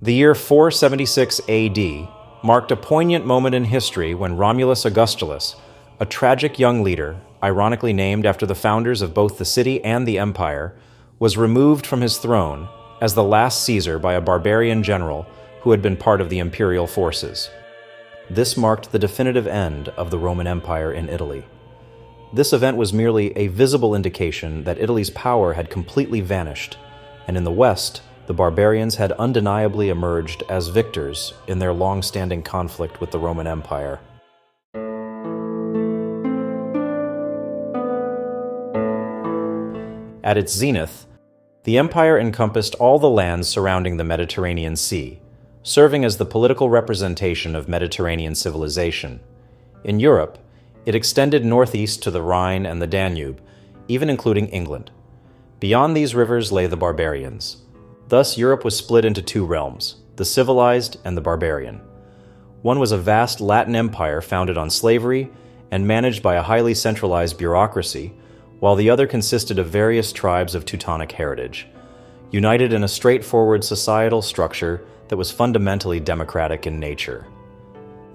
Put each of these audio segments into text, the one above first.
The year 476 AD marked a poignant moment in history when Romulus Augustulus, a tragic young leader, ironically named after the founders of both the city and the empire, was removed from his throne as the last Caesar by a barbarian general who had been part of the imperial forces. This marked the definitive end of the Roman Empire in Italy. This event was merely a visible indication that Italy's power had completely vanished, and in the West, the barbarians had undeniably emerged as victors in their long-standing conflict with the Roman Empire. At its zenith, the empire encompassed all the lands surrounding the Mediterranean Sea, serving as the political representation of Mediterranean civilization. In Europe, it extended northeast to the Rhine and the Danube, even including England. Beyond these rivers lay the barbarians. Thus, Europe was split into two realms, the civilized and the barbarian. One was a vast Latin empire founded on slavery and managed by a highly centralized bureaucracy, while the other consisted of various tribes of Teutonic heritage, united in a straightforward societal structure that was fundamentally democratic in nature.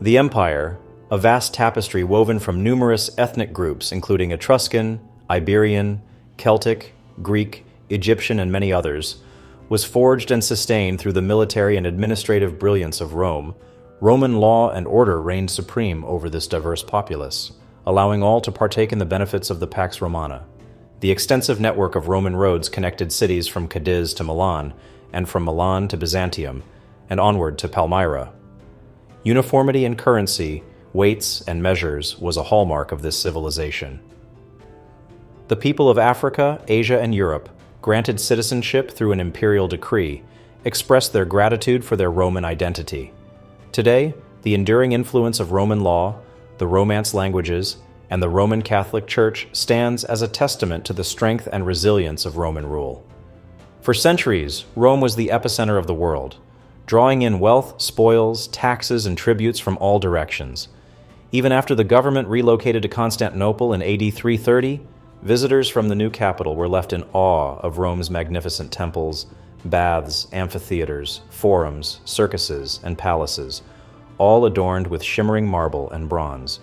The empire, a vast tapestry woven from numerous ethnic groups including Etruscan, Iberian, Celtic, Greek, Egyptian, and many others, was forged and sustained through the military and administrative brilliance of Rome. Roman law and order reigned supreme over this diverse populace, allowing all to partake in the benefits of the Pax Romana. The extensive network of Roman roads connected cities from Cadiz to Milan, and from Milan to Byzantium, and onward to Palmyra. Uniformity in currency, weights, and measures was a hallmark of this civilization. The people of Africa, Asia, and Europe, granted citizenship through an imperial decree, expressed their gratitude for their Roman identity. Today, the enduring influence of Roman law, the Romance languages, and the Roman Catholic Church stands as a testament to the strength and resilience of Roman rule. For centuries, Rome was the epicenter of the world, drawing in wealth, spoils, taxes, and tributes from all directions. Even after the government relocated to Constantinople in AD 330, visitors from the new capital were left in awe of Rome's magnificent temples, baths, amphitheaters, forums, circuses, and palaces, all adorned with shimmering marble and bronze.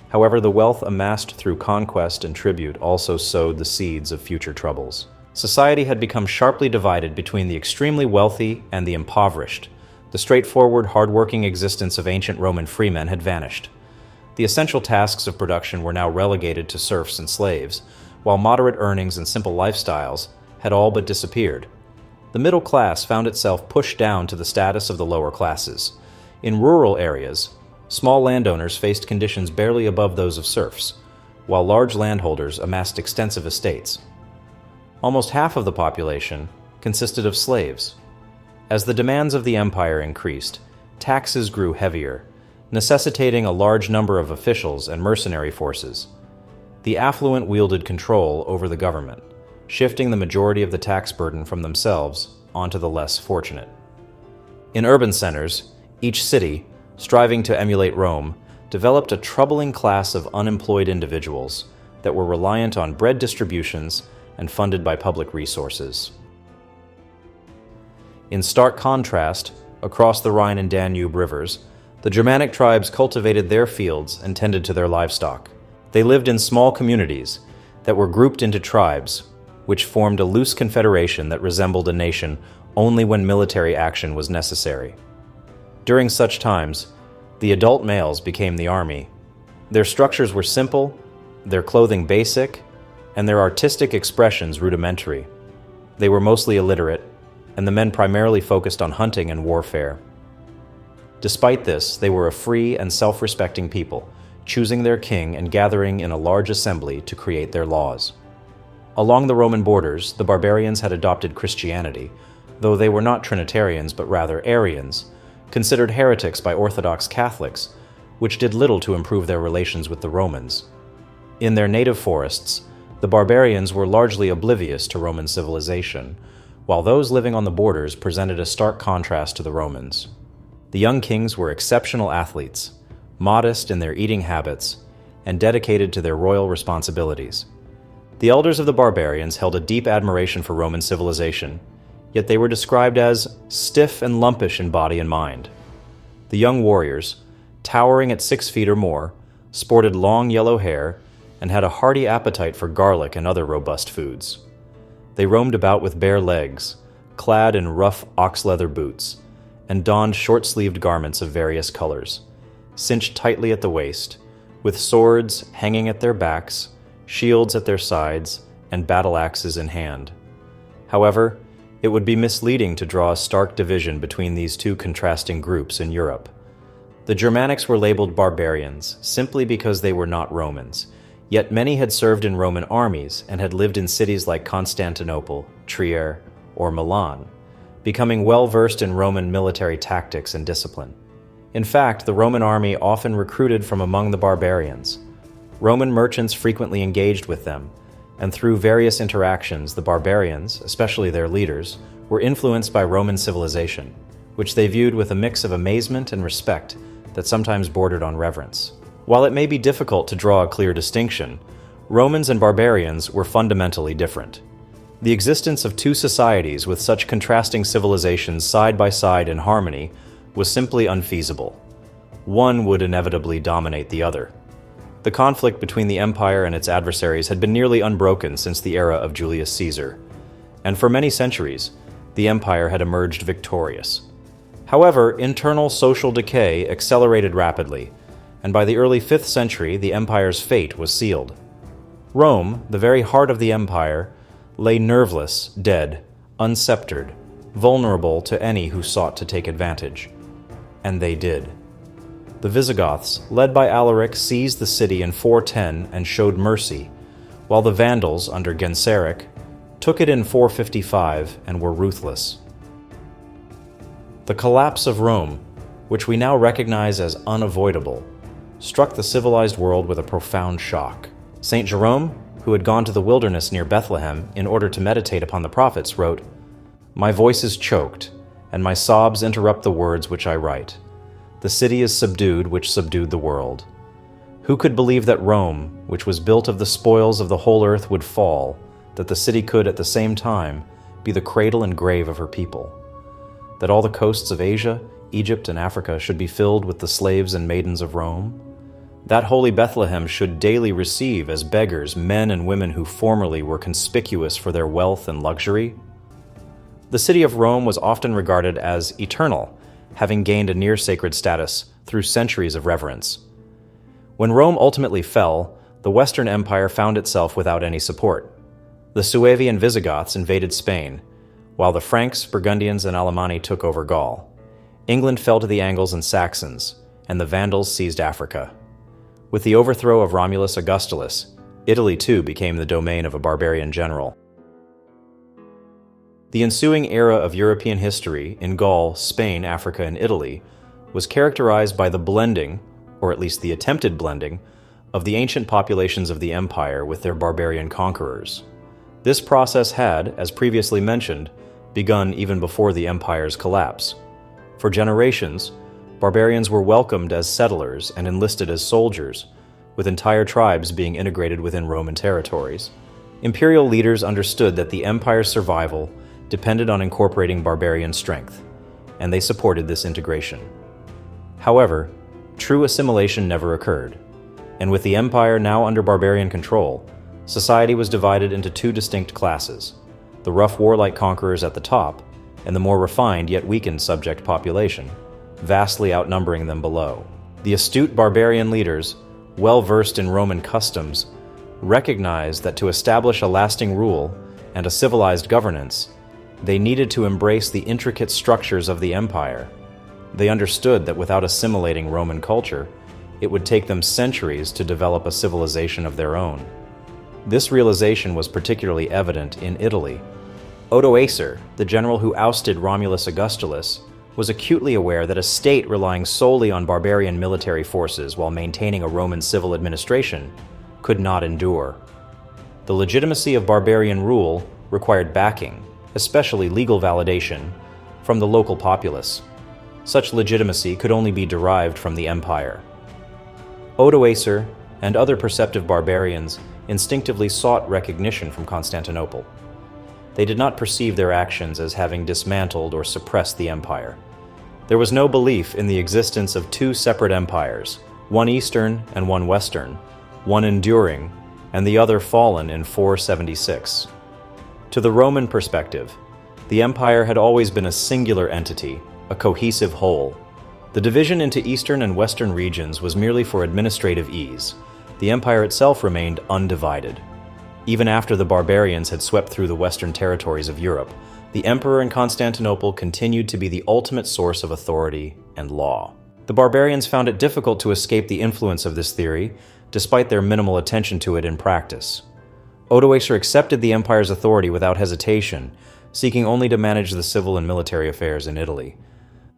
However, the wealth amassed through conquest and tribute also sowed the seeds of future troubles. Society had become sharply divided between the extremely wealthy and the impoverished. The straightforward, hard-working existence of ancient Roman freemen had vanished. The essential tasks of production were now relegated to serfs and slaves, while moderate earnings and simple lifestyles had all but disappeared. The middle class found itself pushed down to the status of the lower classes. In rural areas, small landowners faced conditions barely above those of serfs, while large landholders amassed extensive estates. Almost half of the population consisted of slaves. As the demands of the empire increased, taxes grew heavier, necessitating a large number of officials and mercenary forces. The affluent wielded control over the government, shifting the majority of the tax burden from themselves onto the less fortunate. In urban centers, each city, striving to emulate Rome, developed a troubling class of unemployed individuals that were reliant on bread distributions and funded by public resources. In stark contrast, across the Rhine and Danube rivers, the Germanic tribes cultivated their fields and tended to their livestock. They lived in small communities that were grouped into tribes, which formed a loose confederation that resembled a nation only when military action was necessary. During such times, the adult males became the army. Their structures were simple, their clothing basic, and their artistic expressions rudimentary. They were mostly illiterate, and the men primarily focused on hunting and warfare. Despite this, they were a free and self-respecting people, choosing their king and gathering in a large assembly to create their laws. Along the Roman borders, the barbarians had adopted Christianity, though they were not Trinitarians but rather Arians, considered heretics by Orthodox Catholics, which did little to improve their relations with the Romans. In their native forests, the barbarians were largely oblivious to Roman civilization, while those living on the borders presented a stark contrast to the Romans. The young kings were exceptional athletes, modest in their eating habits, and dedicated to their royal responsibilities. The elders of the barbarians held a deep admiration for Roman civilization, yet they were described as stiff and lumpish in body and mind. The young warriors, towering at 6 feet or more, sported long yellow hair and had a hearty appetite for garlic and other robust foods. They roamed about with bare legs, clad in rough ox-leather boots, and donned short-sleeved garments of various colors, cinched tightly at the waist, with swords hanging at their backs, shields at their sides, and battle axes in hand. However, it would be misleading to draw a stark division between these two contrasting groups in Europe. The Germanics were labeled barbarians simply because they were not Romans, yet many had served in Roman armies and had lived in cities like Constantinople, Trier, or Milan, becoming well-versed in Roman military tactics and discipline. In fact, the Roman army often recruited from among the barbarians. Roman merchants frequently engaged with them, and through various interactions, the barbarians, especially their leaders, were influenced by Roman civilization, which they viewed with a mix of amazement and respect that sometimes bordered on reverence. While it may be difficult to draw a clear distinction, Romans and barbarians were fundamentally different. The existence of two societies with such contrasting civilizations side by side in harmony was simply unfeasible. One would inevitably dominate the other. The conflict between the empire and its adversaries had been nearly unbroken since the era of Julius Caesar, and for many centuries, the empire had emerged victorious. However, internal social decay accelerated rapidly, and by the early 5th century, the empire's fate was sealed. Rome, the very heart of the empire, lay nerveless, dead, unsceptered, vulnerable to any who sought to take advantage. And they did. The Visigoths, led by Alaric, seized the city in 410 and showed mercy, while the Vandals, under Genseric, took it in 455 and were ruthless. The collapse of Rome, which we now recognize as unavoidable, struck the civilized world with a profound shock. Saint Jerome, who had gone to the wilderness near Bethlehem in order to meditate upon the prophets, wrote, "My voice is choked, and my sobs interrupt the words which I write. The city is subdued which subdued the world. Who could believe that Rome, which was built of the spoils of the whole earth, would fall, that the city could at the same time be the cradle and grave of her people? That all the coasts of Asia, Egypt, and Africa should be filled with the slaves and maidens of Rome? That holy Bethlehem should daily receive as beggars men and women who formerly were conspicuous for their wealth and luxury?" The city of Rome was often regarded as eternal, having gained a near-sacred status through centuries of reverence. When Rome ultimately fell, the Western Empire found itself without any support. The Suevian Visigoths invaded Spain, while the Franks, Burgundians, and Alemanni took over Gaul. England fell to the Angles and Saxons, and the Vandals seized Africa. With the overthrow of Romulus Augustulus, Italy too became the domain of a barbarian general. The ensuing era of European history in Gaul, Spain, Africa, and Italy was characterized by the blending, or at least the attempted blending, of the ancient populations of the empire with their barbarian conquerors. This process had, as previously mentioned, begun even before the empire's collapse. For generations, barbarians were welcomed as settlers and enlisted as soldiers, with entire tribes being integrated within Roman territories. Imperial leaders understood that the empire's survival depended on incorporating barbarian strength, and they supported this integration. However, true assimilation never occurred, and with the empire now under barbarian control, society was divided into two distinct classes: the rough warlike conquerors at the top, and the more refined yet weakened subject population, vastly outnumbering them below. The astute barbarian leaders, well versed in Roman customs, recognized that to establish a lasting rule and a civilized governance, they needed to embrace the intricate structures of the empire. They understood that without assimilating Roman culture, it would take them centuries to develop a civilization of their own. This realization was particularly evident in Italy. Odoacer, the general who ousted Romulus Augustulus, was acutely aware that a state relying solely on barbarian military forces while maintaining a Roman civil administration could not endure. The legitimacy of barbarian rule required backing, especially legal validation, from the local populace. Such legitimacy could only be derived from the empire. Odoacer and other perceptive barbarians instinctively sought recognition from Constantinople. they did not perceive their actions as having dismantled or suppressed the empire. There was no belief in the existence of two separate empires, one Eastern and one Western, one enduring and the other fallen in 476. To the Roman perspective, the empire had always been a singular entity, a cohesive whole. The division into Eastern and Western regions was merely for administrative ease. The empire itself remained undivided. Even after the barbarians had swept through the western territories of Europe, the emperor in Constantinople continued to be the ultimate source of authority and law. The barbarians found it difficult to escape the influence of this theory, despite their minimal attention to it in practice. Odoacer accepted the empire's authority without hesitation, seeking only to manage the civil and military affairs in Italy.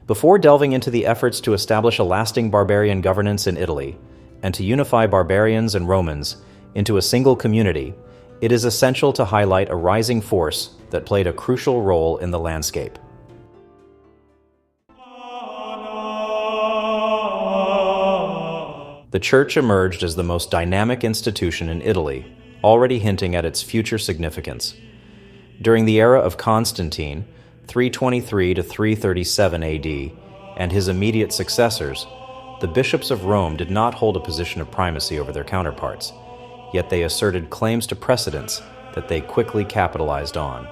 Before delving into the efforts to establish a lasting barbarian governance in Italy, and to unify barbarians and Romans into a single community, it is essential to highlight a rising force that played a crucial role in the landscape. The Church emerged as the most dynamic institution in Italy, already hinting at its future significance. During the era of Constantine, 323 to 337 AD, and his immediate successors, the bishops of Rome did not hold a position of primacy over their counterparts, yet they asserted claims to precedence that they quickly capitalized on.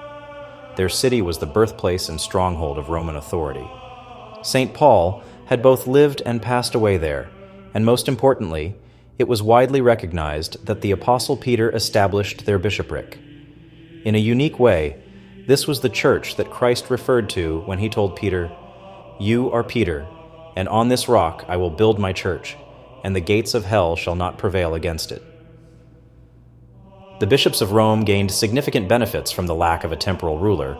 Their city was the birthplace and stronghold of Roman authority. St. Paul had both lived and passed away there, and most importantly, it was widely recognized that the Apostle Peter established their bishopric. In a unique way, this was the church that Christ referred to when he told Peter, "You are Peter, and on this rock I will build my church, and the gates of hell shall not prevail against it." The bishops of Rome gained significant benefits from the lack of a temporal ruler,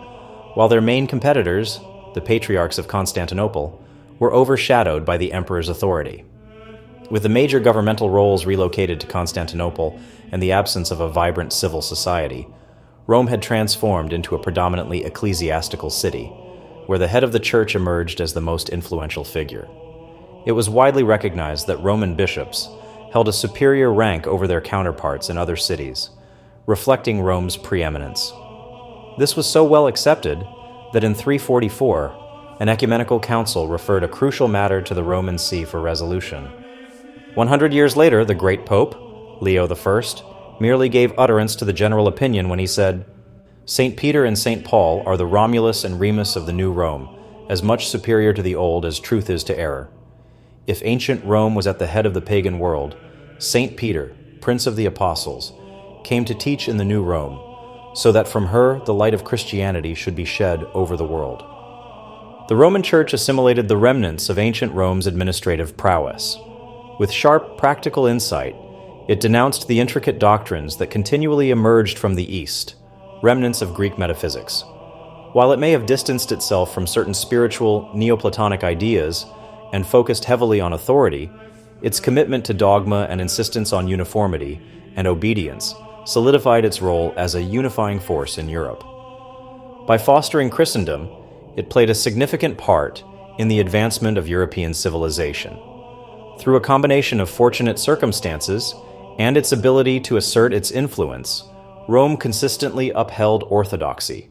while their main competitors, the patriarchs of Constantinople, were overshadowed by the emperor's authority. With the major governmental roles relocated to Constantinople and the absence of a vibrant civil society, Rome had transformed into a predominantly ecclesiastical city, where the head of the church emerged as the most influential figure. It was widely recognized that Roman bishops held a superior rank over their counterparts in other cities, reflecting Rome's preeminence. This was so well accepted that in 344, an ecumenical council referred a crucial matter to the Roman See for resolution. 100 years later, the great Pope, Leo I, merely gave utterance to the general opinion when he said, "St. Peter and St. Paul are the Romulus and Remus of the new Rome, as much superior to the old as truth is to error. If ancient Rome was at the head of the pagan world, St. Peter, Prince of the Apostles, came to teach in the new Rome, so that from her the light of Christianity should be shed over the world." The Roman Church assimilated the remnants of ancient Rome's administrative prowess. With sharp, practical insight, it denounced the intricate doctrines that continually emerged from the East, remnants of Greek metaphysics. While it may have distanced itself from certain spiritual, Neoplatonic ideas and focused heavily on authority, its commitment to dogma and insistence on uniformity and obedience solidified its role as a unifying force in Europe. By fostering Christendom, it played a significant part in the advancement of European civilization. Through a combination of fortunate circumstances and its ability to assert its influence, Rome consistently upheld orthodoxy,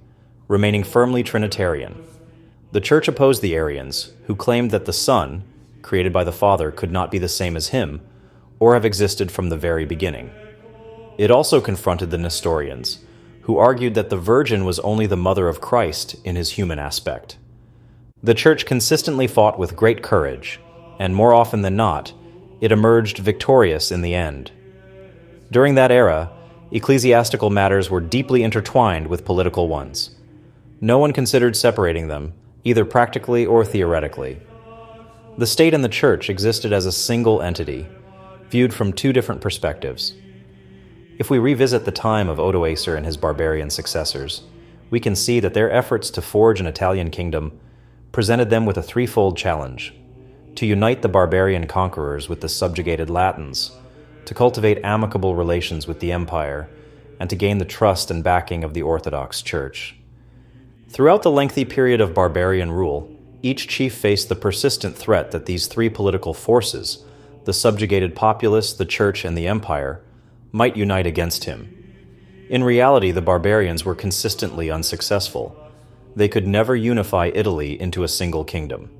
remaining firmly Trinitarian. The Church opposed the Arians, who claimed that the Son, created by the Father, could not be the same as him, or have existed from the very beginning. It also confronted the Nestorians, who argued that the Virgin was only the mother of Christ in his human aspect. The Church consistently fought with great courage, and more often than not, it emerged victorious in the end. During that era, ecclesiastical matters were deeply intertwined with political ones. No one considered separating them, either practically or theoretically. The state and the church existed as a single entity, viewed from two different perspectives. If we revisit the time of Odoacer and his barbarian successors, we can see that their efforts to forge an Italian kingdom presented them with a threefold challenge: to unite the barbarian conquerors with the subjugated Latins, to cultivate amicable relations with the empire, and to gain the trust and backing of the Orthodox Church. Throughout the lengthy period of barbarian rule, each chief faced the persistent threat that these three political forces, the subjugated populace, the church, and the empire, might unite against him. In reality, the barbarians were consistently unsuccessful. They could never unify Italy into a single kingdom.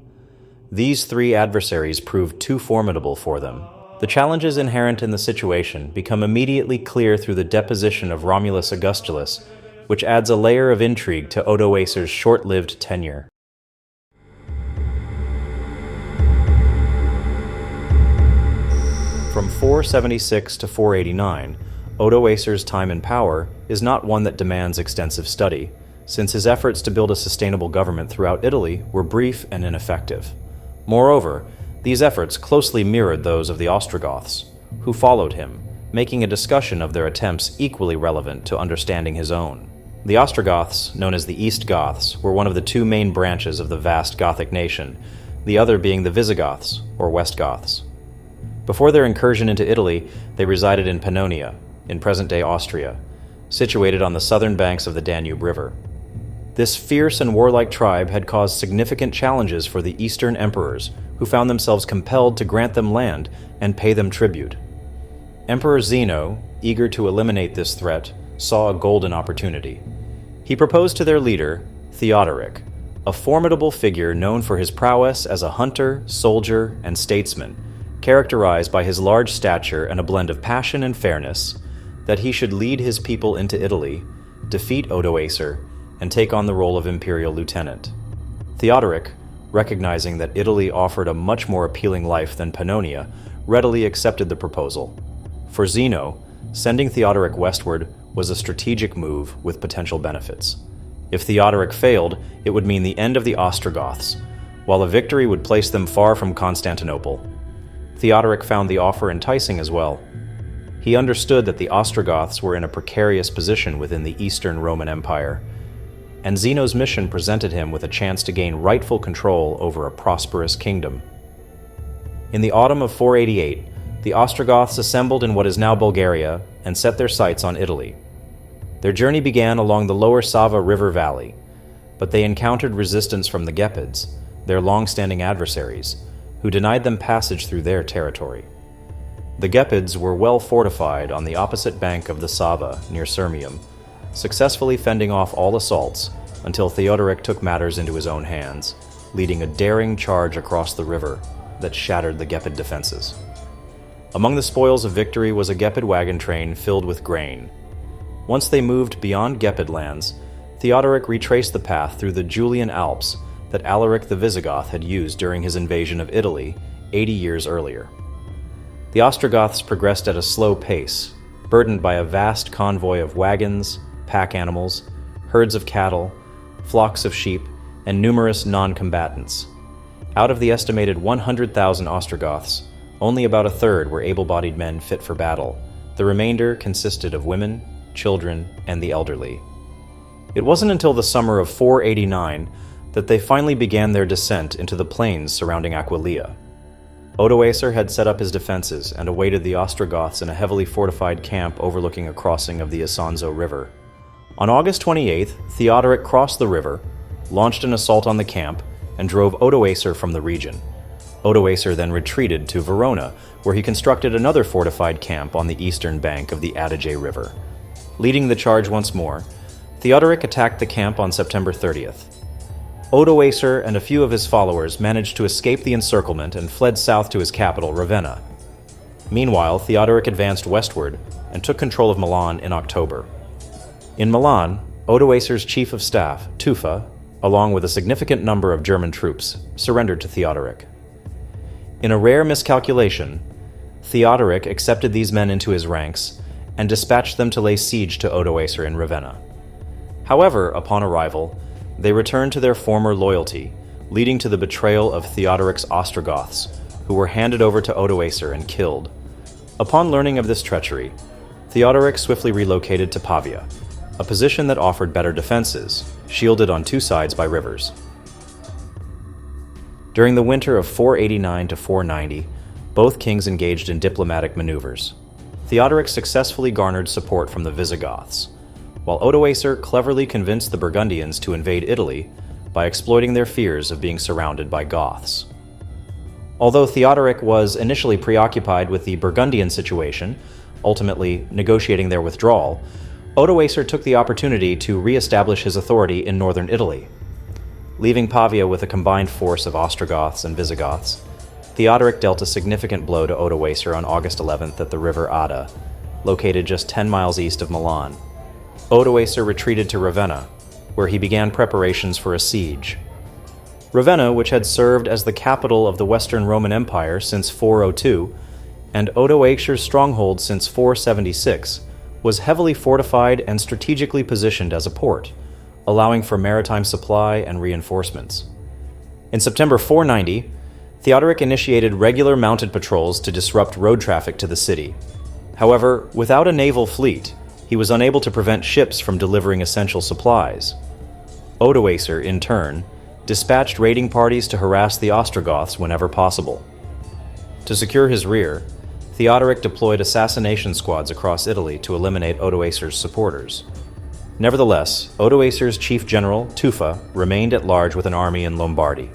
These three adversaries proved too formidable for them. The challenges inherent in the situation become immediately clear through the deposition of Romulus Augustulus, which adds a layer of intrigue to Odoacer's short-lived tenure. From 476 to 489, Odoacer's time in power is not one that demands extensive study, since his efforts to build a sustainable government throughout Italy were brief and ineffective. Moreover, these efforts closely mirrored those of the Ostrogoths, who followed him, making a discussion of their attempts equally relevant to understanding his own. The Ostrogoths, known as the East Goths, were one of the two main branches of the vast Gothic nation, the other being the Visigoths, or West Goths. Before their incursion into Italy, they resided in Pannonia, in present-day Austria, situated on the southern banks of the Danube River. This fierce and warlike tribe had caused significant challenges for the Eastern emperors, who found themselves compelled to grant them land and pay them tribute. Emperor Zeno, eager to eliminate this threat, saw a golden opportunity. He proposed to their leader, Theodoric, a formidable figure known for his prowess as a hunter, soldier, and statesman, characterized by his large stature and a blend of passion and fairness, that he should lead his people into Italy, defeat Odoacer, and take on the role of imperial lieutenant. Theodoric, recognizing that Italy offered a much more appealing life than Pannonia, readily accepted the proposal. For Zeno, sending Theodoric westward was a strategic move with potential benefits. If Theodoric failed, it would mean the end of the Ostrogoths, while a victory would place them far from Constantinople. Theodoric found the offer enticing as well. He understood that the Ostrogoths were in a precarious position within the Eastern Roman Empire, and Zeno's mission presented him with a chance to gain rightful control over a prosperous kingdom. In the autumn of 488, the Ostrogoths assembled in what is now Bulgaria and set their sights on Italy. Their journey began along the lower Sava River valley, but they encountered resistance from the Gepids, their long-standing adversaries, who denied them passage through their territory. The Gepids were well fortified on the opposite bank of the Sava near Sirmium, successfully fending off all assaults until Theodoric took matters into his own hands, leading a daring charge across the river that shattered the Gepid defenses. Among the spoils of victory was a Gepid wagon train filled with grain. Once they moved beyond Gepid lands, Theodoric retraced the path through the Julian Alps that Alaric the Visigoth had used during his invasion of Italy 80 years earlier. The Ostrogoths progressed at a slow pace, burdened by a vast convoy of wagons, pack animals, herds of cattle, flocks of sheep, and numerous non-combatants. Out of the estimated 100,000 Ostrogoths, only about a third were able-bodied men fit for battle. The remainder consisted of women, children, and the elderly. It wasn't until the summer of 489 that they finally began their descent into the plains surrounding Aquileia. Odoacer had set up his defenses and awaited the Ostrogoths in a heavily fortified camp overlooking a crossing of the Isonzo River. On August 28th, Theodoric crossed the river, launched an assault on the camp, and drove Odoacer from the region. Odoacer then retreated to Verona, where he constructed another fortified camp on the eastern bank of the Adige River. Leading the charge once more, Theodoric attacked the camp on September 30th. Odoacer and a few of his followers managed to escape the encirclement and fled south to his capital, Ravenna. Meanwhile, Theodoric advanced westward and took control of Milan in October. In Milan, Odoacer's chief of staff, Tufa, along with a significant number of German troops, surrendered to Theodoric. In a rare miscalculation, Theodoric accepted these men into his ranks and dispatched them to lay siege to Odoacer in Ravenna. However, upon arrival, they returned to their former loyalty, leading to the betrayal of Theodoric's Ostrogoths, who were handed over to Odoacer and killed. Upon learning of this treachery, Theodoric swiftly relocated to Pavia, a position that offered better defenses, shielded on two sides by rivers. During the winter of 489 to 490, both kings engaged in diplomatic maneuvers. Theodoric successfully garnered support from the Visigoths, while Odoacer cleverly convinced the Burgundians to invade Italy by exploiting their fears of being surrounded by Goths. Although Theodoric was initially preoccupied with the Burgundian situation, ultimately negotiating their withdrawal, Odoacer took the opportunity to re-establish his authority in northern Italy. Leaving Pavia with a combined force of Ostrogoths and Visigoths, Theodoric dealt a significant blow to Odoacer on August 11th at the river Adda, located just 10 miles east of Milan. Odoacer retreated to Ravenna, where he began preparations for a siege. Ravenna, which had served as the capital of the Western Roman Empire since 402, and Odoacer's stronghold since 476, was heavily fortified and strategically positioned as a port, allowing for maritime supply and reinforcements. In September 490, Theodoric initiated regular mounted patrols to disrupt road traffic to the city. However, without a naval fleet, he was unable to prevent ships from delivering essential supplies. Odoacer, in turn, dispatched raiding parties to harass the Ostrogoths whenever possible. To secure his rear, Theodoric deployed assassination squads across Italy to eliminate Odoacer's supporters. Nevertheless, Odoacer's chief general, Tufa, remained at large with an army in Lombardy.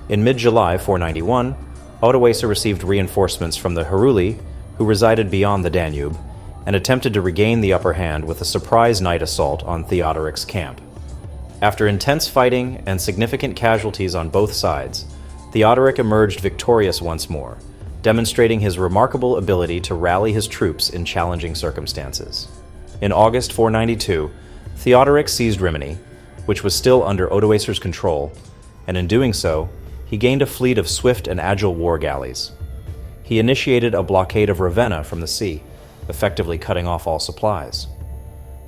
In mid-July 491, Odoacer received reinforcements from the Heruli, who resided beyond the Danube, and attempted to regain the upper hand with a surprise night assault on Theodoric's camp. After intense fighting and significant casualties on both sides, Theodoric emerged victorious once more, demonstrating his remarkable ability to rally his troops in challenging circumstances. In August 492, Theodoric seized Rimini, which was still under Odoacer's control, and in doing so, he gained a fleet of swift and agile war galleys. He initiated a blockade of Ravenna from the sea, effectively cutting off all supplies.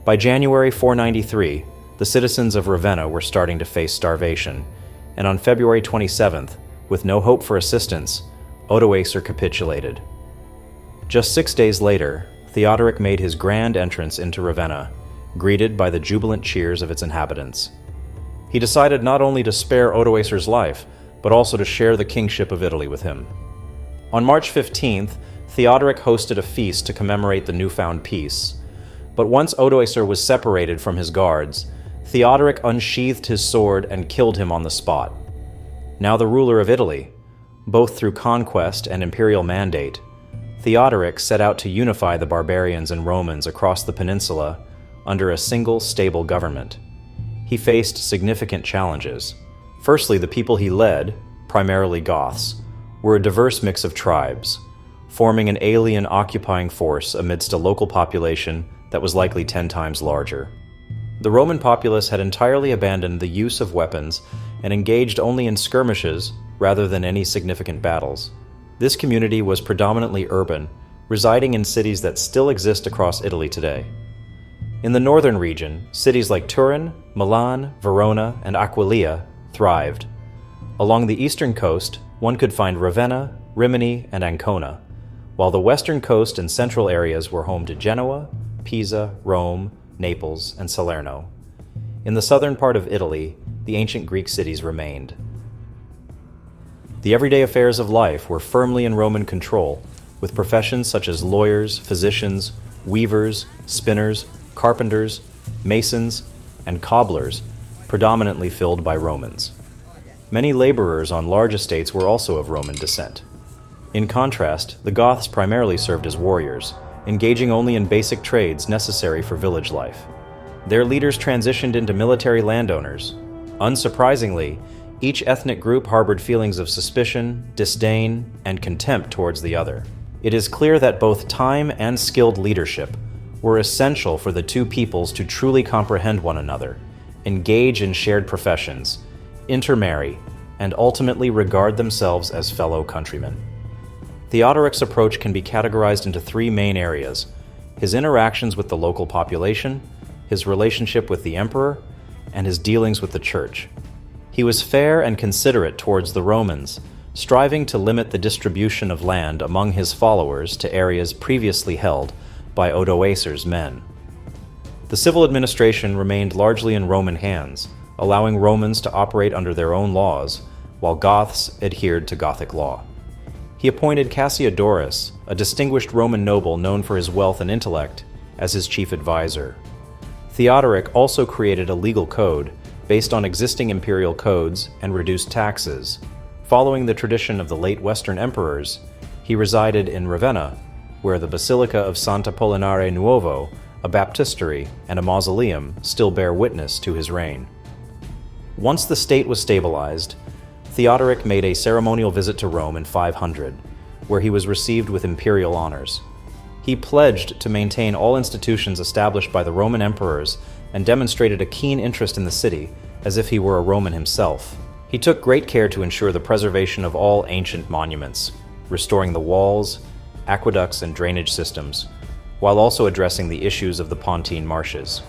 By January 493, the citizens of Ravenna were starting to face starvation, and on February 27th, with no hope for assistance, Odoacer capitulated. Just 6 days later, Theodoric made his grand entrance into Ravenna, greeted by the jubilant cheers of its inhabitants. He decided not only to spare Odoacer's life, but also to share the kingship of Italy with him. On March 15th, Theodoric hosted a feast to commemorate the newfound peace. But once Odoacer was separated from his guards, Theodoric unsheathed his sword and killed him on the spot. Now the ruler of Italy, both through conquest and imperial mandate, Theodoric set out to unify the barbarians and Romans across the peninsula under a single stable government. He faced significant challenges. Firstly, the people he led, primarily Goths, were a diverse mix of tribes, forming an alien occupying force amidst a local population that was likely 10 times larger. The Roman populace had entirely abandoned the use of weapons and engaged only in skirmishes rather than any significant battles. This community was predominantly urban, residing in cities that still exist across Italy today. In the northern region, cities like Turin, Milan, Verona, and Aquileia thrived. Along the eastern coast, one could find Ravenna, Rimini, and Ancona, while the western coast and central areas were home to Genoa, Pisa, Rome, Naples, and Salerno. In the southern part of Italy, the ancient Greek cities remained. The everyday affairs of life were firmly in Roman control, with professions such as lawyers, physicians, weavers, spinners, carpenters, masons, and cobblers predominantly filled by Romans. Many laborers on large estates were also of Roman descent. In contrast, the Goths primarily served as warriors, engaging only in basic trades necessary for village life. Their leaders transitioned into military landowners. Unsurprisingly, each ethnic group harbored feelings of suspicion, disdain, and contempt towards the other. It is clear that both time and skilled leadership were essential for the two peoples to truly comprehend one another, engage in shared professions, intermarry, and ultimately regard themselves as fellow countrymen. Theodoric's approach can be categorized into three main areas: his interactions with the local population, his relationship with the emperor, and his dealings with the church. He was fair and considerate towards the Romans, striving to limit the distribution of land among his followers to areas previously held by Odoacer's men. The civil administration remained largely in Roman hands, allowing Romans to operate under their own laws, while Goths adhered to Gothic law. He appointed Cassiodorus, a distinguished Roman noble known for his wealth and intellect, as his chief advisor. Theodoric also created a legal code based on existing imperial codes and reduced taxes. Following the tradition of the late Western emperors, he resided in Ravenna, where the Basilica of Sant'Apollinare Nuovo a baptistery, and a mausoleum still bear witness to his reign. Once the state was stabilized, Theodoric made a ceremonial visit to Rome in 500, where he was received with imperial honors. He pledged to maintain all institutions established by the Roman emperors and demonstrated a keen interest in the city, as if he were a Roman himself. He took great care to ensure the preservation of all ancient monuments, restoring the walls, aqueducts, and drainage systems, while also addressing the issues of the Pontine marshes.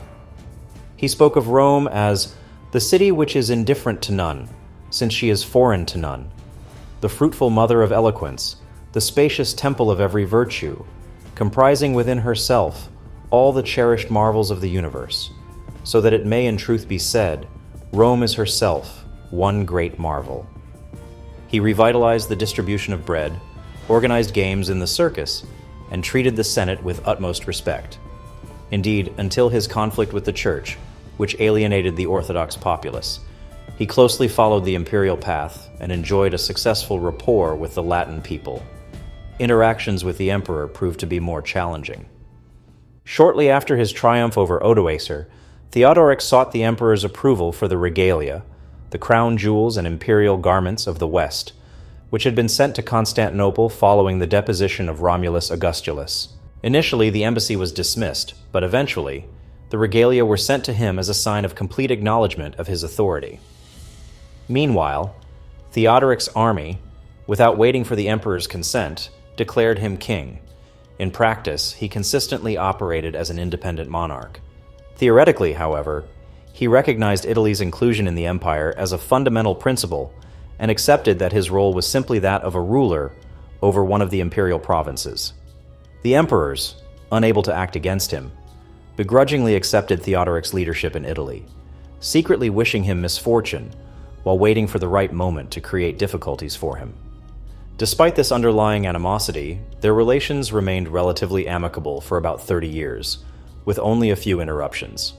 He spoke of Rome as the city which is indifferent to none, since she is foreign to none, the fruitful mother of eloquence, the spacious temple of every virtue, comprising within herself all the cherished marvels of the universe, so that it may in truth be said, Rome is herself one great marvel. He revitalized the distribution of bread, organized games in the circus, and treated the Senate with utmost respect. Indeed, until his conflict with the Church, which alienated the Orthodox populace, he closely followed the imperial path and enjoyed a successful rapport with the Latin people. Interactions with the emperor proved to be more challenging. Shortly after his triumph over Odoacer, Theodoric sought the emperor's approval for the regalia, the crown jewels and imperial garments of the West, which had been sent to Constantinople following the deposition of Romulus Augustulus. Initially, the embassy was dismissed, but eventually, the regalia were sent to him as a sign of complete acknowledgement of his authority. Meanwhile, Theodoric's army, without waiting for the emperor's consent, declared him king. In practice, he consistently operated as an independent monarch. Theoretically, however, he recognized Italy's inclusion in the empire as a fundamental principle and accepted that his role was simply that of a ruler over one of the imperial provinces. The emperors, unable to act against him, begrudgingly accepted Theodoric's leadership in Italy, secretly wishing him misfortune while waiting for the right moment to create difficulties for him. Despite this underlying animosity, their relations remained relatively amicable for about 30 years, with only a few interruptions,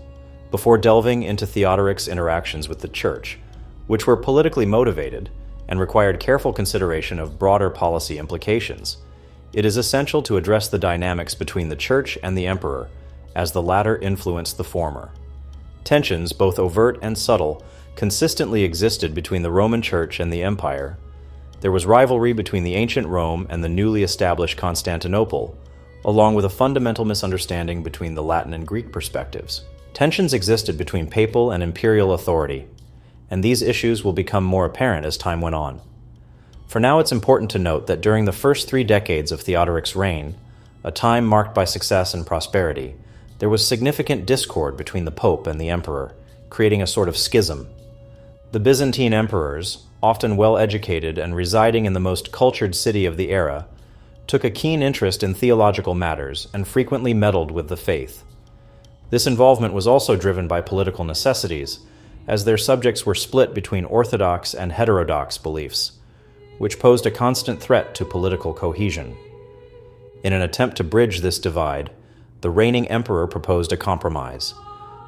before delving into Theodoric's interactions with the Church, which were politically motivated and required careful consideration of broader policy implications. It is essential to address the dynamics between the Church and the Emperor, as the latter influenced the former. Tensions, both overt and subtle, consistently existed between the Roman Church and the Empire. There was rivalry between the ancient Rome and the newly established Constantinople, along with a fundamental misunderstanding between the Latin and Greek perspectives. Tensions existed between papal and imperial authority, and these issues will become more apparent as time went on. For now, it's important to note that during the first 3 decades of Theodoric's reign, a time marked by success and prosperity, there was significant discord between the Pope and the Emperor, creating a sort of schism. The Byzantine emperors, often well-educated and residing in the most cultured city of the era, took a keen interest in theological matters and frequently meddled with the faith. This involvement was also driven by political necessities, as their subjects were split between orthodox and heterodox beliefs, which posed a constant threat to political cohesion. In an attempt to bridge this divide, the reigning emperor proposed a compromise,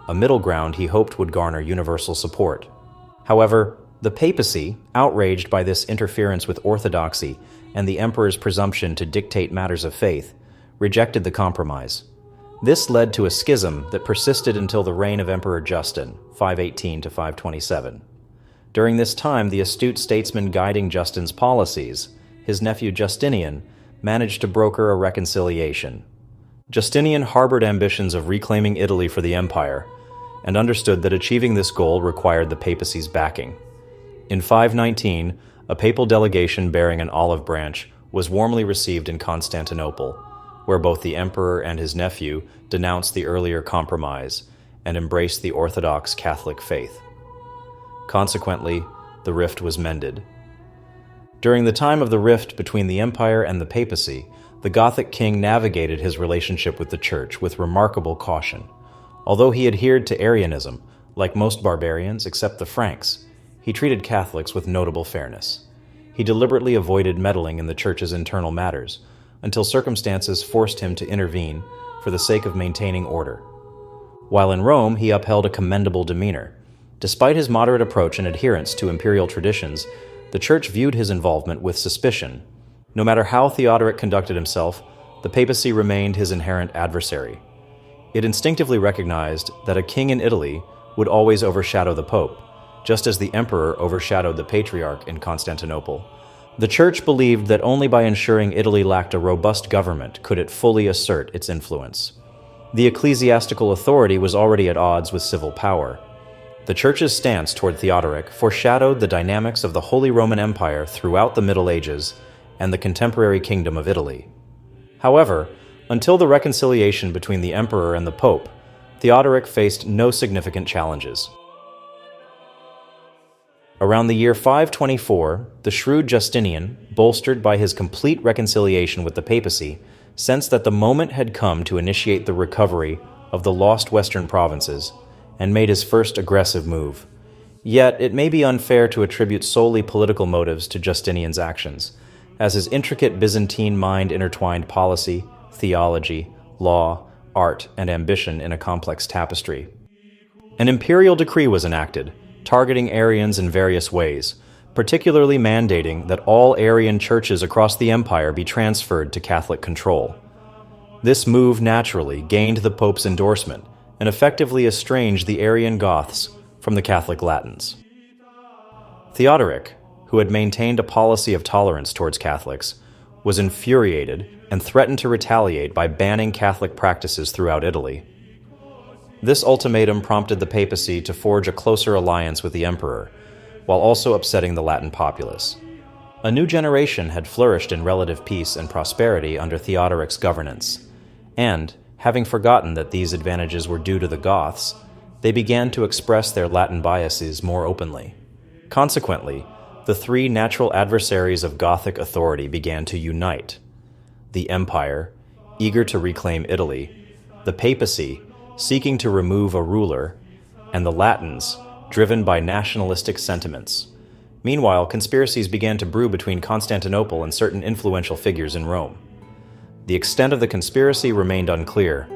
a middle ground he hoped would garner universal support. However, the papacy, outraged by this interference with orthodoxy and the emperor's presumption to dictate matters of faith, rejected the compromise. This led to a schism that persisted until the reign of Emperor Justin, 518 to 527. During this time, the astute statesman guiding Justin's policies, his nephew Justinian, managed to broker a reconciliation. Justinian harbored ambitions of reclaiming Italy for the empire, and understood that achieving this goal required the papacy's backing. In 519, a papal delegation bearing an olive branch was warmly received in Constantinople, where both the emperor and his nephew denounced the earlier compromise and embraced the Orthodox Catholic faith. Consequently, the rift was mended. During the time of the rift between the empire and the papacy, the Gothic king navigated his relationship with the Church with remarkable caution. Although he adhered to Arianism, like most barbarians except the Franks, he treated Catholics with notable fairness. He deliberately avoided meddling in the Church's internal matters, until circumstances forced him to intervene for the sake of maintaining order. While in Rome, he upheld a commendable demeanor. Despite his moderate approach and adherence to imperial traditions, the Church viewed his involvement with suspicion. No matter how Theodoric conducted himself, the papacy remained his inherent adversary. It instinctively recognized that a king in Italy would always overshadow the pope, just as the emperor overshadowed the patriarch in Constantinople. The Church believed that only by ensuring Italy lacked a robust government could it fully assert its influence. The ecclesiastical authority was already at odds with civil power. The Church's stance toward Theodoric foreshadowed the dynamics of the Holy Roman Empire throughout the Middle Ages and the contemporary Kingdom of Italy. However, until the reconciliation between the emperor and the pope, Theodoric faced no significant challenges. Around the year 524, the shrewd Justinian, bolstered by his complete reconciliation with the papacy, sensed that the moment had come to initiate the recovery of the lost western provinces, and made his first aggressive move. Yet, it may be unfair to attribute solely political motives to Justinian's actions, as his intricate Byzantine mind intertwined policy, theology, law, art, and ambition in a complex tapestry. An imperial decree was enacted, targeting Arians in various ways, particularly mandating that all Arian churches across the empire be transferred to Catholic control. This move naturally gained the Pope's endorsement and effectively estranged the Arian Goths from the Catholic Latins. Theodoric, who had maintained a policy of tolerance towards Catholics, was infuriated and threatened to retaliate by banning Catholic practices throughout Italy. This ultimatum prompted the papacy to forge a closer alliance with the emperor, while also upsetting the Latin populace. A new generation had flourished in relative peace and prosperity under Theodoric's governance, and, having forgotten that these advantages were due to the Goths, they began to express their Latin biases more openly. Consequently, the three natural adversaries of Gothic authority began to unite: the Empire, eager to reclaim Italy, the papacy, seeking to remove a ruler, and the Latins, driven by nationalistic sentiments. Meanwhile, conspiracies began to brew between Constantinople and certain influential figures in Rome. The extent of the conspiracy remained unclear.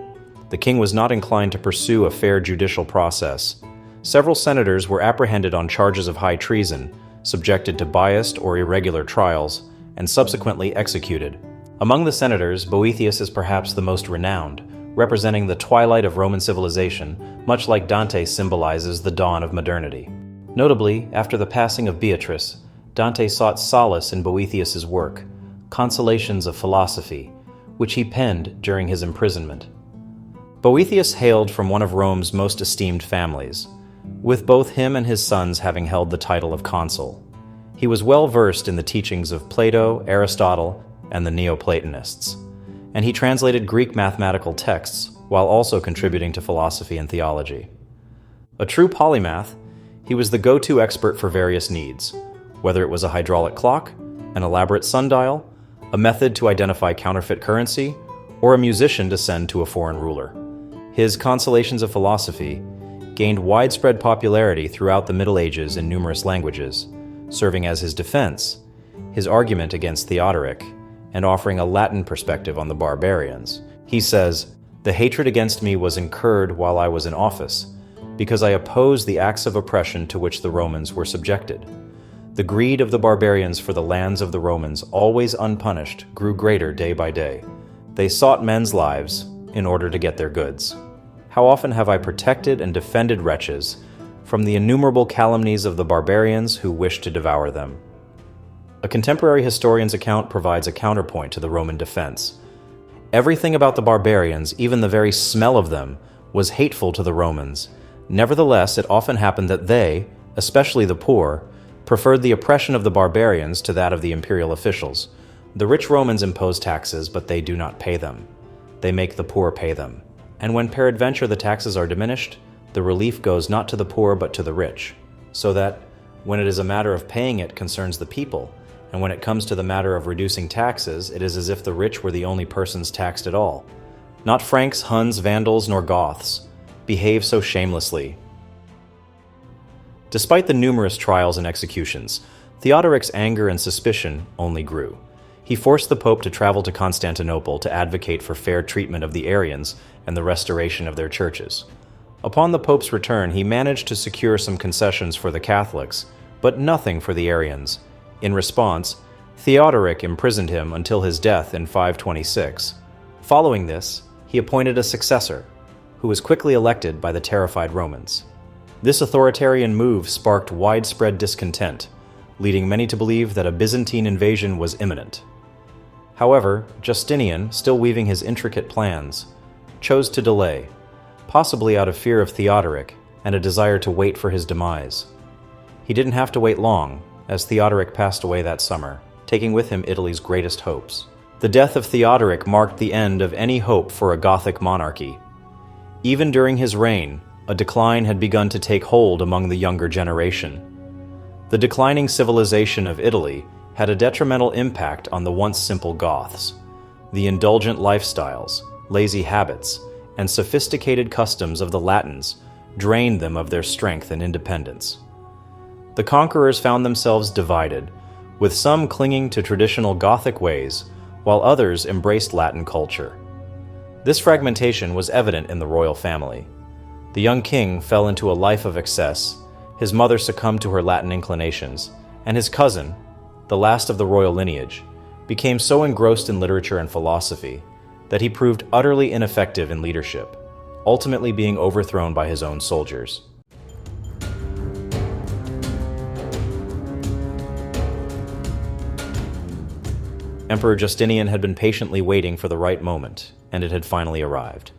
The king was not inclined to pursue a fair judicial process. Several senators were apprehended on charges of high treason, subjected to biased or irregular trials, and subsequently executed. Among the senators, Boethius is perhaps the most renowned, representing the twilight of Roman civilization, much like Dante symbolizes the dawn of modernity. Notably, after the passing of Beatrice, Dante sought solace in Boethius's work, Consolations of Philosophy, which he penned during his imprisonment. Boethius hailed from one of Rome's most esteemed families, with both him and his sons having held the title of consul. He was well versed in the teachings of Plato, Aristotle, and the Neoplatonists, and he translated Greek mathematical texts while also contributing to philosophy and theology. A true polymath, he was the go-to expert for various needs, whether it was a hydraulic clock, an elaborate sundial, a method to identify counterfeit currency, or a musician to send to a foreign ruler. His Consolations of Philosophy gained widespread popularity throughout the Middle Ages in numerous languages, serving as his defense, his argument against Theodoric, and offering a Latin perspective on the barbarians. He says, "The hatred against me was incurred while I was in office, because I opposed the acts of oppression to which the Romans were subjected. The greed of the barbarians for the lands of the Romans, always unpunished, grew greater day by day. They sought men's lives in order to get their goods. How often have I protected and defended wretches from the innumerable calumnies of the barbarians who wished to devour them." A contemporary historian's account provides a counterpoint to the Roman defense. Everything about the barbarians, even the very smell of them, was hateful to the Romans. Nevertheless, it often happened that they, especially the poor, preferred the oppression of the barbarians to that of the imperial officials. The rich Romans impose taxes, but they do not pay them. They make the poor pay them. And when peradventure the taxes are diminished, the relief goes not to the poor but to the rich, so that, when it is a matter of paying it concerns the people, and when it comes to the matter of reducing taxes, it is as if the rich were the only persons taxed at all. Not Franks, Huns, Vandals, nor Goths behave so shamelessly. Despite the numerous trials and executions, Theodoric's anger and suspicion only grew. He forced the Pope to travel to Constantinople to advocate for fair treatment of the Arians and the restoration of their churches. Upon the Pope's return, he managed to secure some concessions for the Catholics, but nothing for the Arians. In response, Theodoric imprisoned him until his death in 526. Following this, he appointed a successor, who was quickly elected by the terrified Romans. This authoritarian move sparked widespread discontent, leading many to believe that a Byzantine invasion was imminent. However, Justinian, still weaving his intricate plans, chose to delay, possibly out of fear of Theodoric and a desire to wait for his demise. He didn't have to wait long, as Theodoric passed away that summer, taking with him Italy's greatest hopes. The death of Theodoric marked the end of any hope for a Gothic monarchy. Even during his reign, a decline had begun to take hold among the younger generation. The declining civilization of Italy had a detrimental impact on the once simple Goths. The indulgent lifestyles, lazy habits, and sophisticated customs of the Latins drained them of their strength and independence. The conquerors found themselves divided, with some clinging to traditional Gothic ways, while others embraced Latin culture. This fragmentation was evident in the royal family. The young king fell into a life of excess, his mother succumbed to her Latin inclinations, and his cousin, the last of the royal lineage, became so engrossed in literature and philosophy that he proved utterly ineffective in leadership, ultimately being overthrown by his own soldiers. Emperor Justinian had been patiently waiting for the right moment, and it had finally arrived.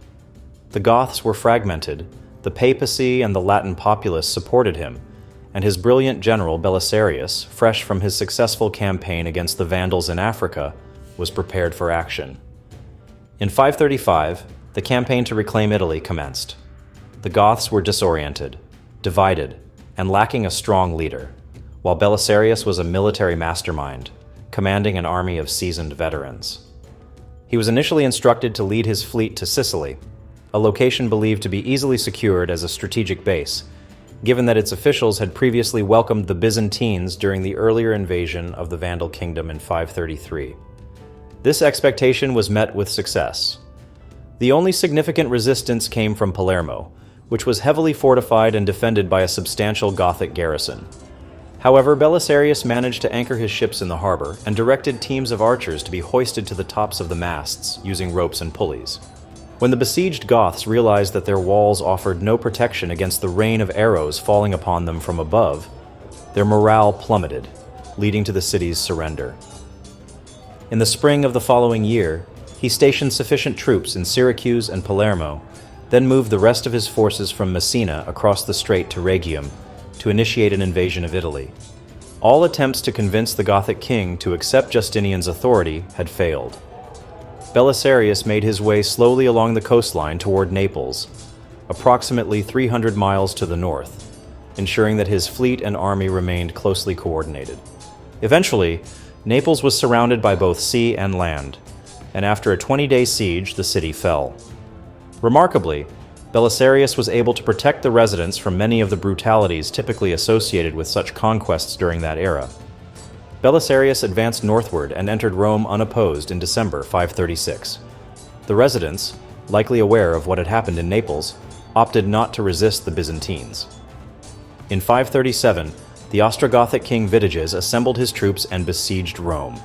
The Goths were fragmented, the papacy and the Latin populace supported him, and his brilliant general Belisarius, fresh from his successful campaign against the Vandals in Africa, was prepared for action. In 535, the campaign to reclaim Italy commenced. The Goths were disoriented, divided, and lacking a strong leader, while Belisarius was a military mastermind, commanding an army of seasoned veterans. He was initially instructed to lead his fleet to Sicily, a location believed to be easily secured as a strategic base, given that its officials had previously welcomed the Byzantines during the earlier invasion of the Vandal kingdom in 533. This expectation was met with success. The only significant resistance came from Palermo, which was heavily fortified and defended by a substantial Gothic garrison. However, Belisarius managed to anchor his ships in the harbor and directed teams of archers to be hoisted to the tops of the masts using ropes and pulleys. When the besieged Goths realized that their walls offered no protection against the rain of arrows falling upon them from above, their morale plummeted, leading to the city's surrender. In the spring of the following year, he stationed sufficient troops in Syracuse and Palermo, then moved the rest of his forces from Messina across the strait to Rhegium to initiate an invasion of Italy. All attempts to convince the Gothic king to accept Justinian's authority had failed. Belisarius made his way slowly along the coastline toward Naples, approximately 300 miles to the north, ensuring that his fleet and army remained closely coordinated. Eventually, Naples was surrounded by both sea and land, and after a 20-day siege, the city fell. Remarkably, Belisarius was able to protect the residents from many of the brutalities typically associated with such conquests during that era. Belisarius advanced northward and entered Rome unopposed in December 536. The residents, likely aware of what had happened in Naples, opted not to resist the Byzantines. In 537, the Ostrogothic king Vitiges assembled his troops and besieged Rome.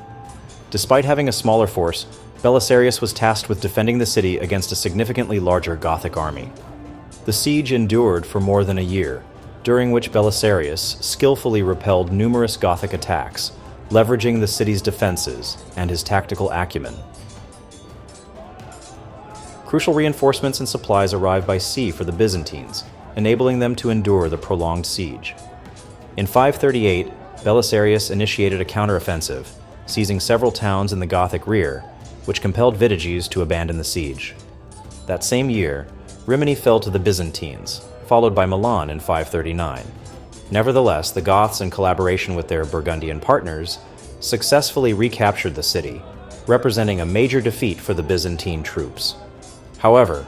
Despite having a smaller force, Belisarius was tasked with defending the city against a significantly larger Gothic army. The siege endured for more than a year, during which Belisarius skillfully repelled numerous Gothic attacks, leveraging the city's defenses and his tactical acumen. Crucial reinforcements and supplies arrived by sea for the Byzantines, enabling them to endure the prolonged siege. In 538, Belisarius initiated a counteroffensive, seizing several towns in the Gothic rear, which compelled Vitiges to abandon the siege. That same year, Rimini fell to the Byzantines, followed by Milan in 539. Nevertheless, the Goths, in collaboration with their Burgundian partners, successfully recaptured the city, representing a major defeat for the Byzantine troops. However,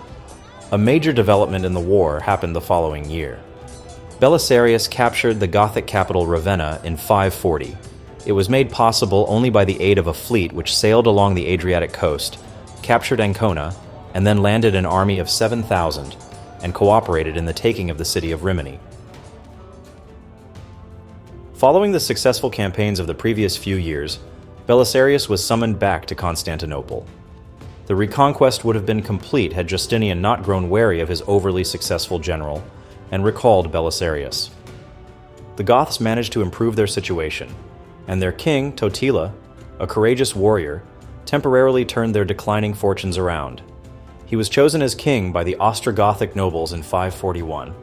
a major development in the war happened the following year. Belisarius captured the Gothic capital Ravenna in 540. It was made possible only by the aid of a fleet which sailed along the Adriatic coast, captured Ancona, and then landed an army of 7,000 and cooperated in the taking of the city of Rimini. Following the successful campaigns of the previous few years, Belisarius was summoned back to Constantinople. The reconquest would have been complete had Justinian not grown wary of his overly successful general and recalled Belisarius. The Goths managed to improve their situation, and their king, Totila, a courageous warrior, temporarily turned their declining fortunes around. He was chosen as king by the Ostrogothic nobles in 541.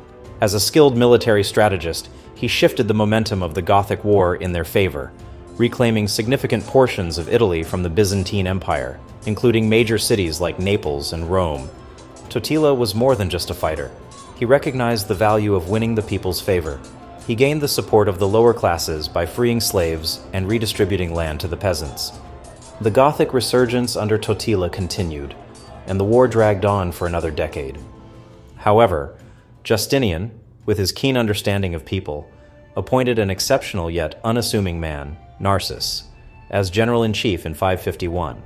As a skilled military strategist, he shifted the momentum of the Gothic War in their favor, reclaiming significant portions of Italy from the Byzantine Empire, including major cities like Naples and Rome. Totila was more than just a fighter. He recognized the value of winning the people's favor. He gained the support of the lower classes by freeing slaves and redistributing land to the peasants. The Gothic resurgence under Totila continued, and the war dragged on for another decade. However, Justinian, with his keen understanding of people, appointed an exceptional yet unassuming man, Narses, as general-in-chief in 551.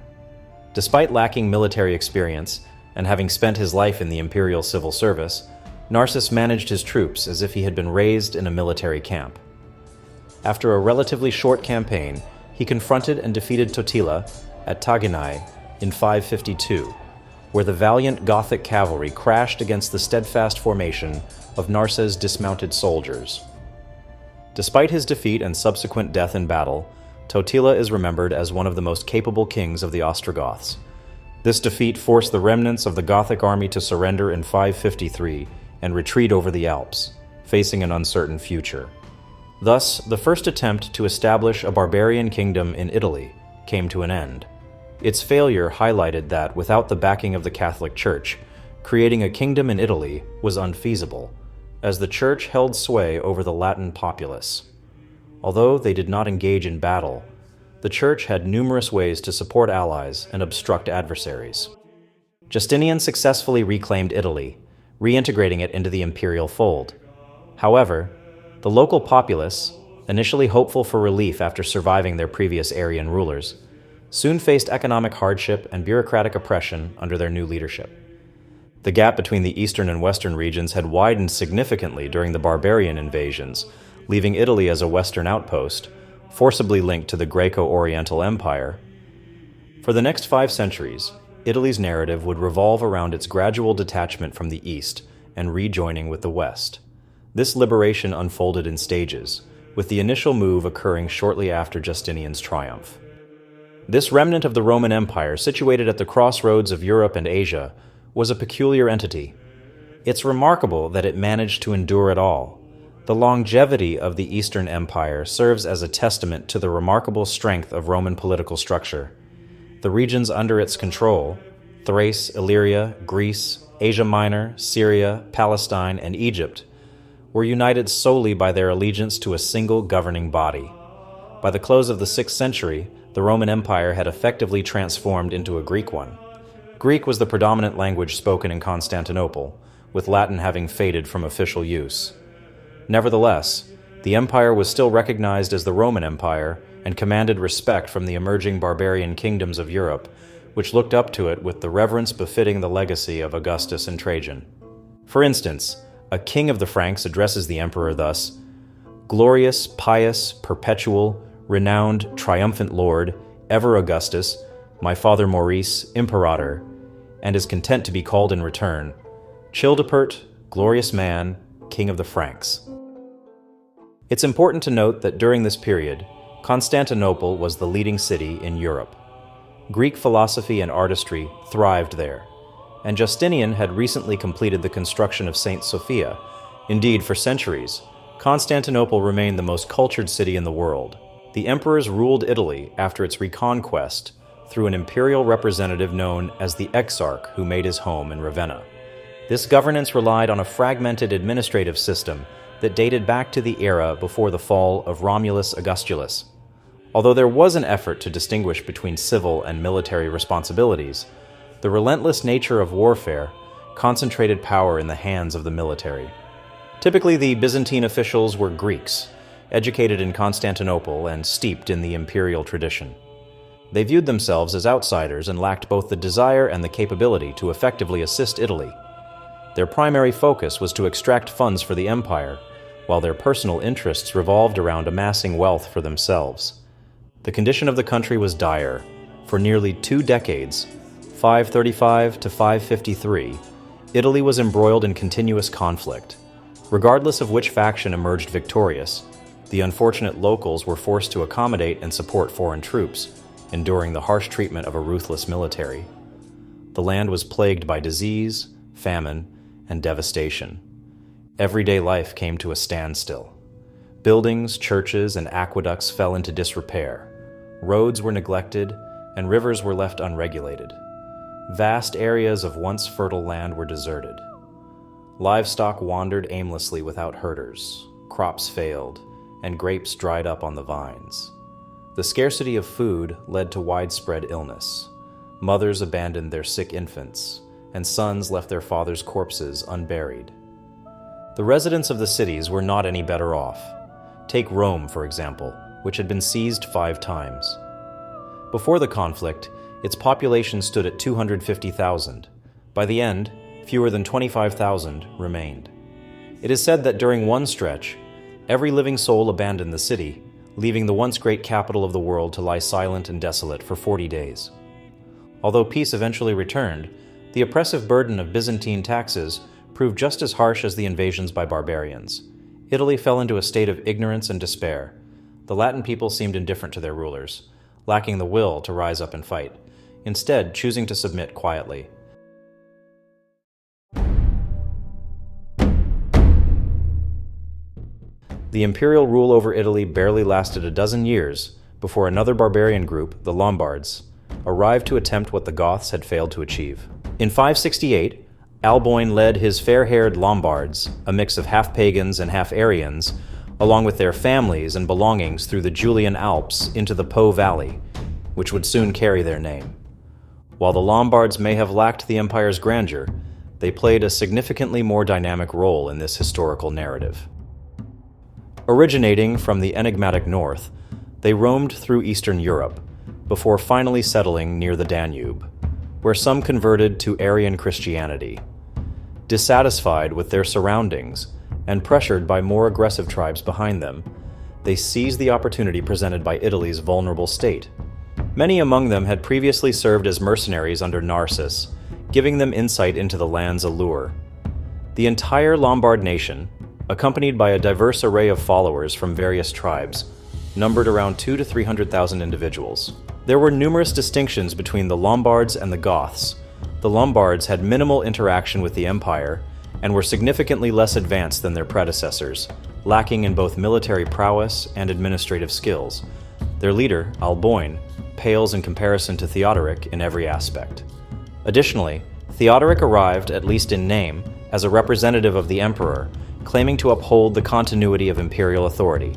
Despite lacking military experience and having spent his life in the imperial civil service, Narses managed his troops as if he had been raised in a military camp. After a relatively short campaign, he confronted and defeated Totila at Taginae in 552, where the valiant Gothic cavalry crashed against the steadfast formation of Narses' dismounted soldiers. Despite his defeat and subsequent death in battle, Totila is remembered as one of the most capable kings of the Ostrogoths. This defeat forced the remnants of the Gothic army to surrender in 553 and retreat over the Alps, facing an uncertain future. Thus, the first attempt to establish a barbarian kingdom in Italy came to an end. Its failure highlighted that without the backing of the Catholic Church, creating a kingdom in Italy was unfeasible, as the Church held sway over the Latin populace. Although they did not engage in battle, the Church had numerous ways to support allies and obstruct adversaries. Justinian successfully reclaimed Italy, reintegrating it into the imperial fold. However, the local populace, initially hopeful for relief after surviving their previous Arian rulers, soon faced economic hardship and bureaucratic oppression under their new leadership. The gap between the eastern and western regions had widened significantly during the barbarian invasions, leaving Italy as a western outpost, forcibly linked to the Greco-Oriental Empire. For the next 5 centuries, Italy's narrative would revolve around its gradual detachment from the east and rejoining with the west. This liberation unfolded in stages, with the initial move occurring shortly after Justinian's triumph. This remnant of the Roman Empire, situated at the crossroads of Europe and Asia, was a peculiar entity. It's remarkable that it managed to endure at all. The longevity of the Eastern Empire serves as a testament to the remarkable strength of Roman political structure. The regions under its control, Thrace, Illyria, Greece, Asia Minor, Syria, Palestine, and Egypt, were united solely by their allegiance to a single governing body. By the close of the 6th century, the Roman Empire had effectively transformed into a Greek one. Greek was the predominant language spoken in Constantinople, with Latin having faded from official use. Nevertheless, the empire was still recognized as the Roman Empire and commanded respect from the emerging barbarian kingdoms of Europe, which looked up to it with the reverence befitting the legacy of Augustus and Trajan. For instance, a king of the Franks addresses the emperor thus: "Glorious, pious, perpetual, renowned, triumphant Lord, ever Augustus, my father Maurice, Imperator," and is content to be called in return, "Childebert, glorious man, king of the Franks." It's important to note that during this period, Constantinople was the leading city in Europe. Greek philosophy and artistry thrived there, and Justinian had recently completed the construction of St. Sophia. Indeed, for centuries, Constantinople remained the most cultured city in the world. The emperors ruled Italy after its reconquest through an imperial representative known as the Exarch, who made his home in Ravenna. This governance relied on a fragmented administrative system that dated back to the era before the fall of Romulus Augustulus. Although there was an effort to distinguish between civil and military responsibilities, the relentless nature of warfare concentrated power in the hands of the military. Typically, the Byzantine officials were Greeks, educated in Constantinople and steeped in the imperial tradition. They viewed themselves as outsiders and lacked both the desire and the capability to effectively assist Italy. Their primary focus was to extract funds for the empire, while their personal interests revolved around amassing wealth for themselves. The condition of the country was dire. For nearly 2 decades, 535 to 553, Italy was embroiled in continuous conflict. Regardless of which faction emerged victorious, the unfortunate locals were forced to accommodate and support foreign troops, enduring the harsh treatment of a ruthless military. The land was plagued by disease, famine, and devastation. Everyday life came to a standstill. Buildings, churches, and aqueducts fell into disrepair. Roads were neglected, and rivers were left unregulated. Vast areas of once fertile land were deserted. Livestock wandered aimlessly without herders. Crops failed, and grapes dried up on the vines. The scarcity of food led to widespread illness. Mothers abandoned their sick infants, and sons left their fathers' corpses unburied. The residents of the cities were not any better off. Take Rome, for example, which had been seized 5 times. Before the conflict, its population stood at 250,000. By the end, fewer than 25,000 remained. It is said that during one stretch, every living soul abandoned the city, leaving the once great capital of the world to lie silent and desolate for 40 days. Although peace eventually returned, the oppressive burden of Byzantine taxes proved just as harsh as the invasions by barbarians. Italy fell into a state of ignorance and despair. The Latin people seemed indifferent to their rulers, lacking the will to rise up and fight, instead choosing to submit quietly. The imperial rule over Italy barely lasted a dozen years before another barbarian group, the Lombards, arrived to attempt what the Goths had failed to achieve. In 568, Alboin led his fair-haired Lombards, a mix of half-pagans and half-Aryans, along with their families and belongings through the Julian Alps into the Po Valley, which would soon carry their name. While the Lombards may have lacked the empire's grandeur, they played a significantly more dynamic role in this historical narrative. Originating from the enigmatic north, they roamed through Eastern Europe, before finally settling near the Danube, where some converted to Arian Christianity. Dissatisfied with their surroundings and pressured by more aggressive tribes behind them, they seized the opportunity presented by Italy's vulnerable state. Many among them had previously served as mercenaries under Narses, giving them insight into the land's allure. The entire Lombard nation, accompanied by a diverse array of followers from various tribes, numbered around 200,000 to 300,000 individuals. There were numerous distinctions between the Lombards and the Goths. The Lombards had minimal interaction with the empire and were significantly less advanced than their predecessors, lacking in both military prowess and administrative skills. Their leader, Alboin, pales in comparison to Theodoric in every aspect. Additionally, Theodoric arrived, at least in name, as a representative of the emperor, claiming to uphold the continuity of imperial authority.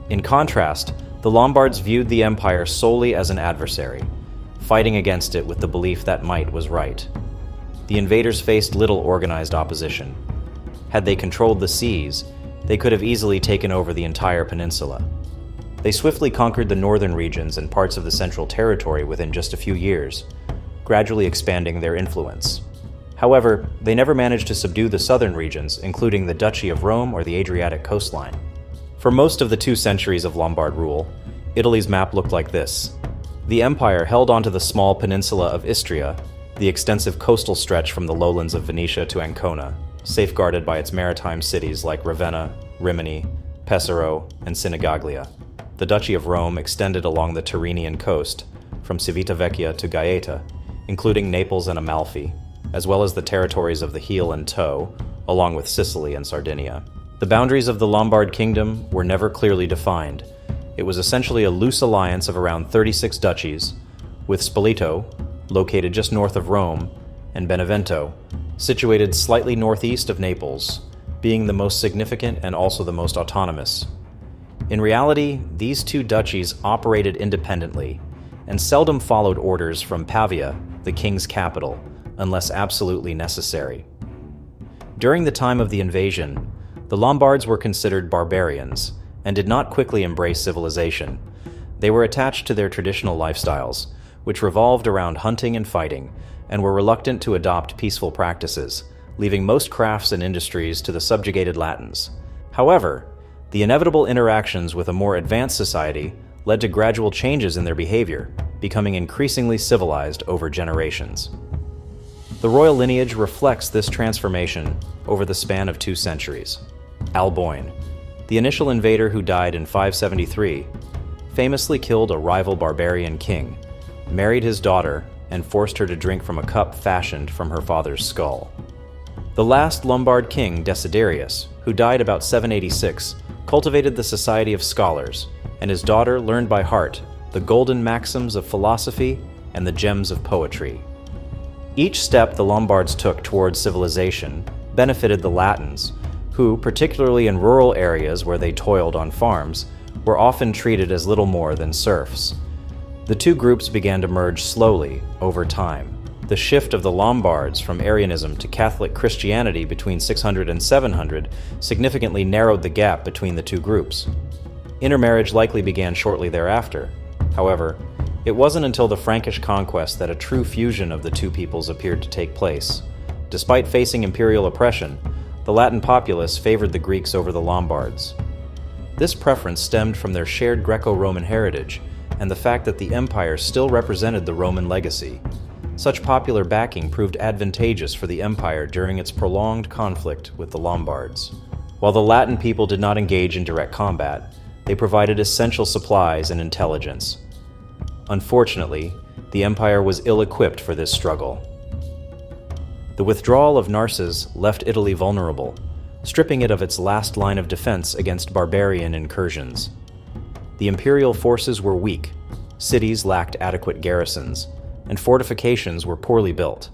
In contrast, the Lombards viewed the empire solely as an adversary, fighting against it with the belief that might was right. The invaders faced little organized opposition. Had they controlled the seas, they could have easily taken over the entire peninsula. They swiftly conquered the northern regions and parts of the central territory within just a few years, gradually expanding their influence. However, they never managed to subdue the southern regions, including the Duchy of Rome or the Adriatic coastline. For most of the 2 centuries of Lombard rule, Italy's map looked like this. The empire held onto the small peninsula of Istria, the extensive coastal stretch from the lowlands of Venetia to Ancona, safeguarded by its maritime cities like Ravenna, Rimini, Pesaro, and Sinigaglia. The Duchy of Rome extended along the Tyrrhenian coast, from Civitavecchia to Gaeta, including Naples and Amalfi, as well as the territories of the heel and toe, along with Sicily and Sardinia. The boundaries of the Lombard kingdom were never clearly defined. It was essentially a loose alliance of around 36 duchies, with Spoleto, located just north of Rome, and Benevento, situated slightly northeast of Naples, being the most significant and also the most autonomous. In reality, these 2 duchies operated independently and seldom followed orders from Pavia, the king's capital, unless absolutely necessary. During the time of the invasion, the Lombards were considered barbarians and did not quickly embrace civilization. They were attached to their traditional lifestyles, which revolved around hunting and fighting, and were reluctant to adopt peaceful practices, leaving most crafts and industries to the subjugated Latins. However, the inevitable interactions with a more advanced society led to gradual changes in their behavior, becoming increasingly civilized over generations. The royal lineage reflects this transformation over the span of 2 centuries. Alboin, the initial invader who died in 573, famously killed a rival barbarian king, married his daughter, and forced her to drink from a cup fashioned from her father's skull. The last Lombard king, Desiderius, who died about 786, cultivated the society of scholars, and his daughter learned by heart the golden maxims of philosophy and the gems of poetry. Each step the Lombards took towards civilization benefited the Latins, who, particularly in rural areas where they toiled on farms, were often treated as little more than serfs. The two groups began to merge slowly over time. The shift of the Lombards from Arianism to Catholic Christianity between 600 and 700 significantly narrowed the gap between the two groups. Intermarriage likely began shortly thereafter. However, it wasn't until the Frankish conquest that a true fusion of the two peoples appeared to take place. Despite facing imperial oppression, the Latin populace favored the Greeks over the Lombards. This preference stemmed from their shared Greco-Roman heritage and the fact that the empire still represented the Roman legacy. Such popular backing proved advantageous for the empire during its prolonged conflict with the Lombards. While the Latin people did not engage in direct combat, they provided essential supplies and intelligence. Unfortunately, the empire was ill-equipped for this struggle. The withdrawal of Narses left Italy vulnerable, stripping it of its last line of defense against barbarian incursions. The imperial forces were weak, cities lacked adequate garrisons, and fortifications were poorly built.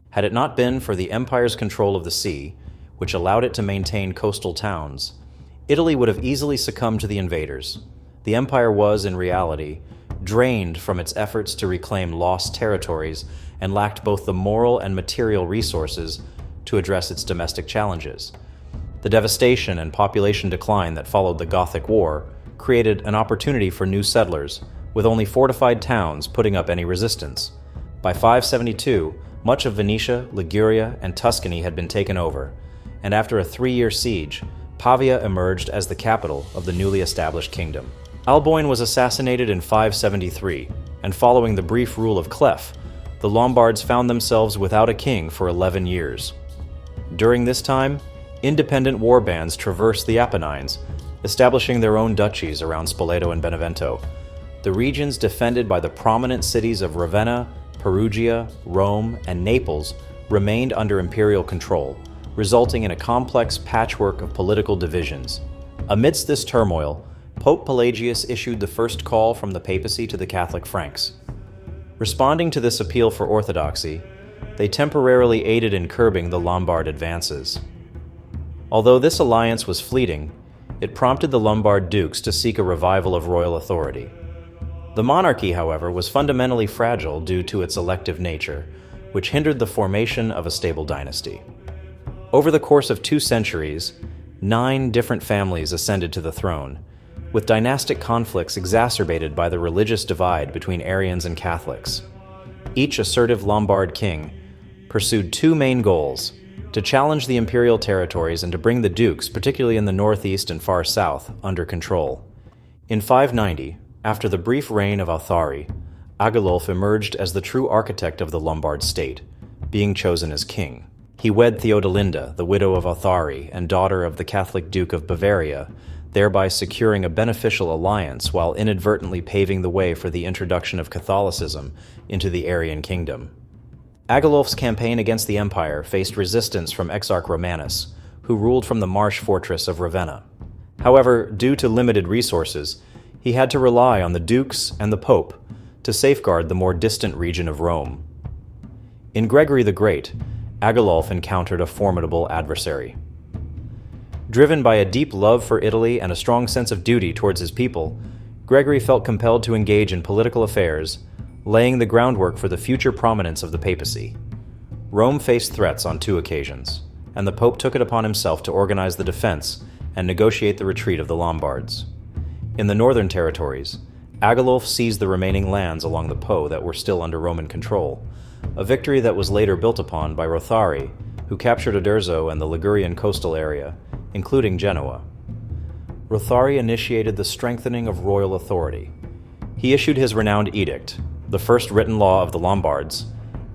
Had it not been for the empire's control of the sea, which allowed it to maintain coastal towns, Italy would have easily succumbed to the invaders. The empire was, in reality, drained from its efforts to reclaim lost territories and lacked both the moral and material resources to address its domestic challenges. The devastation and population decline that followed the Gothic War created an opportunity for new settlers, with only fortified towns putting up any resistance. By 572, much of Venetia, Liguria, and Tuscany had been taken over, and after a 3-year siege, Pavia emerged as the capital of the newly established kingdom. Alboin was assassinated in 573, and following the brief rule of Clef, the Lombards found themselves without a king for 11 years. During this time, independent war bands traversed the Apennines, establishing their own duchies around Spoleto and Benevento. The regions defended by the prominent cities of Ravenna, Perugia, Rome, and Naples remained under imperial control, resulting in a complex patchwork of political divisions. Amidst this turmoil, Pope Pelagius issued the first call from the papacy to the Catholic Franks. Responding to this appeal for orthodoxy, they temporarily aided in curbing the Lombard advances. Although this alliance was fleeting, it prompted the Lombard dukes to seek a revival of royal authority. The monarchy, however, was fundamentally fragile due to its elective nature, which hindered the formation of a stable dynasty. Over the course of 2 centuries, 9 different families ascended to the throne, with dynastic conflicts exacerbated by the religious divide between Arians and Catholics. Each assertive Lombard king pursued 2 main goals: to challenge the imperial territories and to bring the dukes, particularly in the northeast and far south, under control. In 590, after the brief reign of Authari, Agilulf emerged as the true architect of the Lombard state, being chosen as king. He wed Theodelinda, the widow of Authari and daughter of the Catholic Duke of Bavaria, thereby securing a beneficial alliance while inadvertently paving the way for the introduction of Catholicism into the Arian kingdom. Agilulf's campaign against the empire faced resistance from Exarch Romanus, who ruled from the marsh fortress of Ravenna. However, due to limited resources, he had to rely on the dukes and the pope to safeguard the more distant region of Rome. In Gregory the Great, Agilulf encountered a formidable adversary. Driven by a deep love for Italy and a strong sense of duty towards his people, Gregory felt compelled to engage in political affairs, laying the groundwork for the future prominence of the papacy. Rome faced threats on 2 occasions, and the pope took it upon himself to organize the defense and negotiate the retreat of the Lombards. In the northern territories, Agilulf seized the remaining lands along the Po that were still under Roman control, a victory that was later built upon by Rothari, who captured Uderzo and the Ligurian coastal area, including Genoa. Rothari initiated the strengthening of royal authority. He issued his renowned edict, the first written law of the Lombards,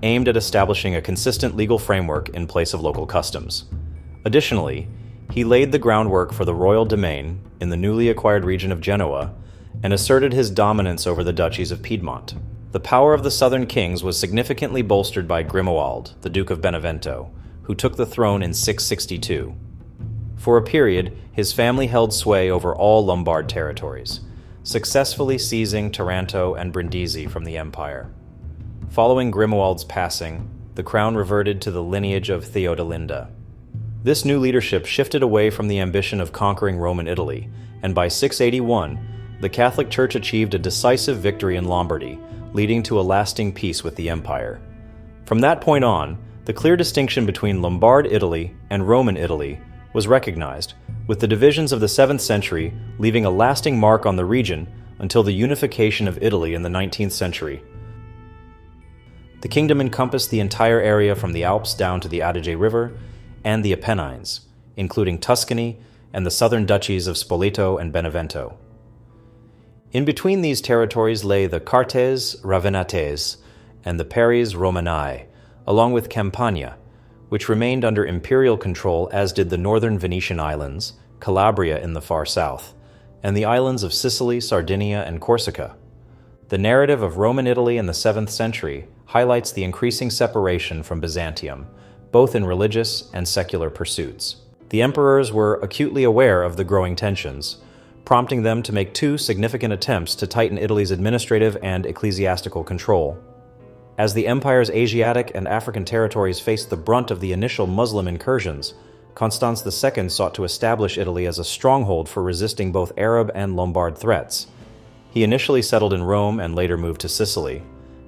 aimed at establishing a consistent legal framework in place of local customs. Additionally, he laid the groundwork for the royal domain in the newly acquired region of Genoa and asserted his dominance over the duchies of Piedmont. The power of the southern kings was significantly bolstered by Grimoald, the Duke of Benevento, who took the throne in 662. For a period, his family held sway over all Lombard territories, successfully seizing Taranto and Brindisi from the empire. Following Grimoald's passing, the crown reverted to the lineage of Theodelinda. This new leadership shifted away from the ambition of conquering Roman Italy, and by 681, the Catholic Church achieved a decisive victory in Lombardy, leading to a lasting peace with the empire. From that point on, the clear distinction between Lombard Italy and Roman Italy was recognized, with the divisions of the 7th century leaving a lasting mark on the region until the unification of Italy in the 19th century. The kingdom encompassed the entire area from the Alps down to the Adige River and the Apennines, including Tuscany and the southern duchies of Spoleto and Benevento. In between these territories lay the Cartes Ravennatese and the Pares Romani, along with Campania, which remained under imperial control, as did the northern Venetian islands, Calabria in the far south, and the islands of Sicily, Sardinia, and Corsica. The narrative of Roman Italy in the 7th century highlights the increasing separation from Byzantium, both in religious and secular pursuits. The emperors were acutely aware of the growing tensions, prompting them to make two significant attempts to tighten Italy's administrative and ecclesiastical control. As the empire's Asiatic and African territories faced the brunt of the initial Muslim incursions, Constans II sought to establish Italy as a stronghold for resisting both Arab and Lombard threats. He initially settled in Rome and later moved to Sicily.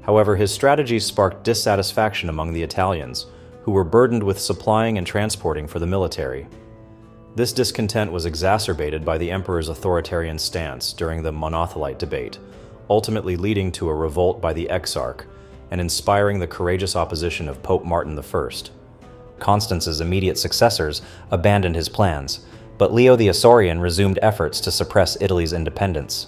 However, his strategies sparked dissatisfaction among the Italians, who were burdened with supplying and transporting for the military. This discontent was exacerbated by the emperor's authoritarian stance during the Monothelite debate, ultimately leading to a revolt by the Exarch and inspiring the courageous opposition of Pope Martin I. Constance's immediate successors abandoned his plans, but Leo the Isaurian resumed efforts to suppress Italy's independence.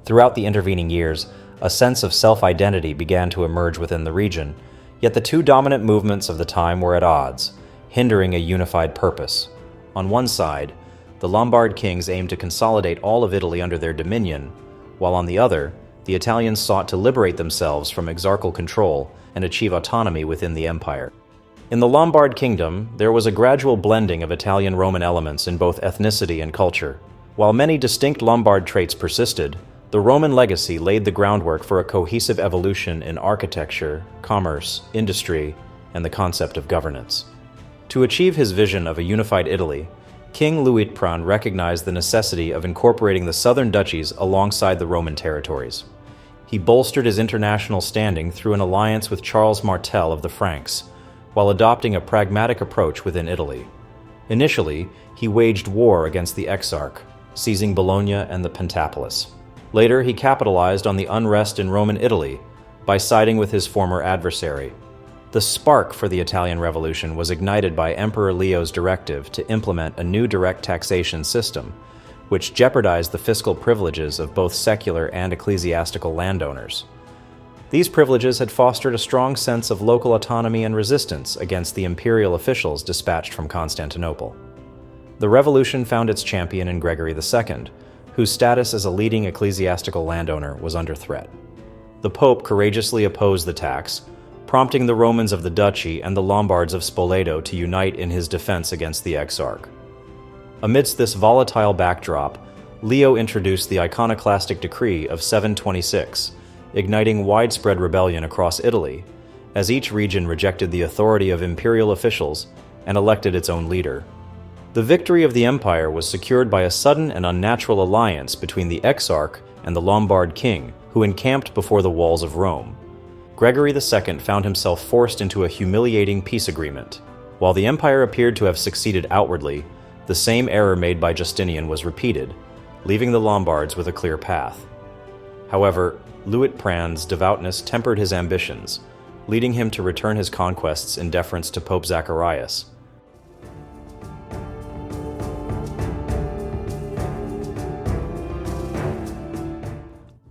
Throughout the intervening years, a sense of self-identity began to emerge within the region, yet the two dominant movements of the time were at odds, hindering a unified purpose. On one side, the Lombard kings aimed to consolidate all of Italy under their dominion, while on the other, the Italians sought to liberate themselves from exarchal control and achieve autonomy within the empire. In the Lombard kingdom, there was a gradual blending of Italian-Roman elements in both ethnicity and culture. While many distinct Lombard traits persisted, the Roman legacy laid the groundwork for a cohesive evolution in architecture, commerce, industry, and the concept of governance. To achieve his vision of a unified Italy, King Luitpran recognized the necessity of incorporating the southern duchies alongside the Roman territories. He bolstered his international standing through an alliance with Charles Martel of the Franks, while adopting a pragmatic approach within Italy. Initially, he waged war against the Exarch, seizing Bologna and the Pentapolis. Later, he capitalized on the unrest in Roman Italy by siding with his former adversary. The spark for the Italian Revolution was ignited by Emperor Leo's directive to implement a new direct taxation system, which jeopardized the fiscal privileges of both secular and ecclesiastical landowners. These privileges had fostered a strong sense of local autonomy and resistance against the imperial officials dispatched from Constantinople. The revolution found its champion in Gregory II, whose status as a leading ecclesiastical landowner was under threat. The Pope courageously opposed the tax, prompting the Romans of the Duchy and the Lombards of Spoleto to unite in his defense against the Exarch. Amidst this volatile backdrop, Leo introduced the iconoclastic decree of 726, igniting widespread rebellion across Italy, as each region rejected the authority of imperial officials and elected its own leader. The victory of the empire was secured by a sudden and unnatural alliance between the Exarch and the Lombard king, who encamped before the walls of Rome. Gregory II found himself forced into a humiliating peace agreement. While the empire appeared to have succeeded outwardly, the same error made by Justinian was repeated, leaving the Lombards with a clear path. However, Luitpran's devoutness tempered his ambitions, leading him to return his conquests in deference to Pope Zacharias.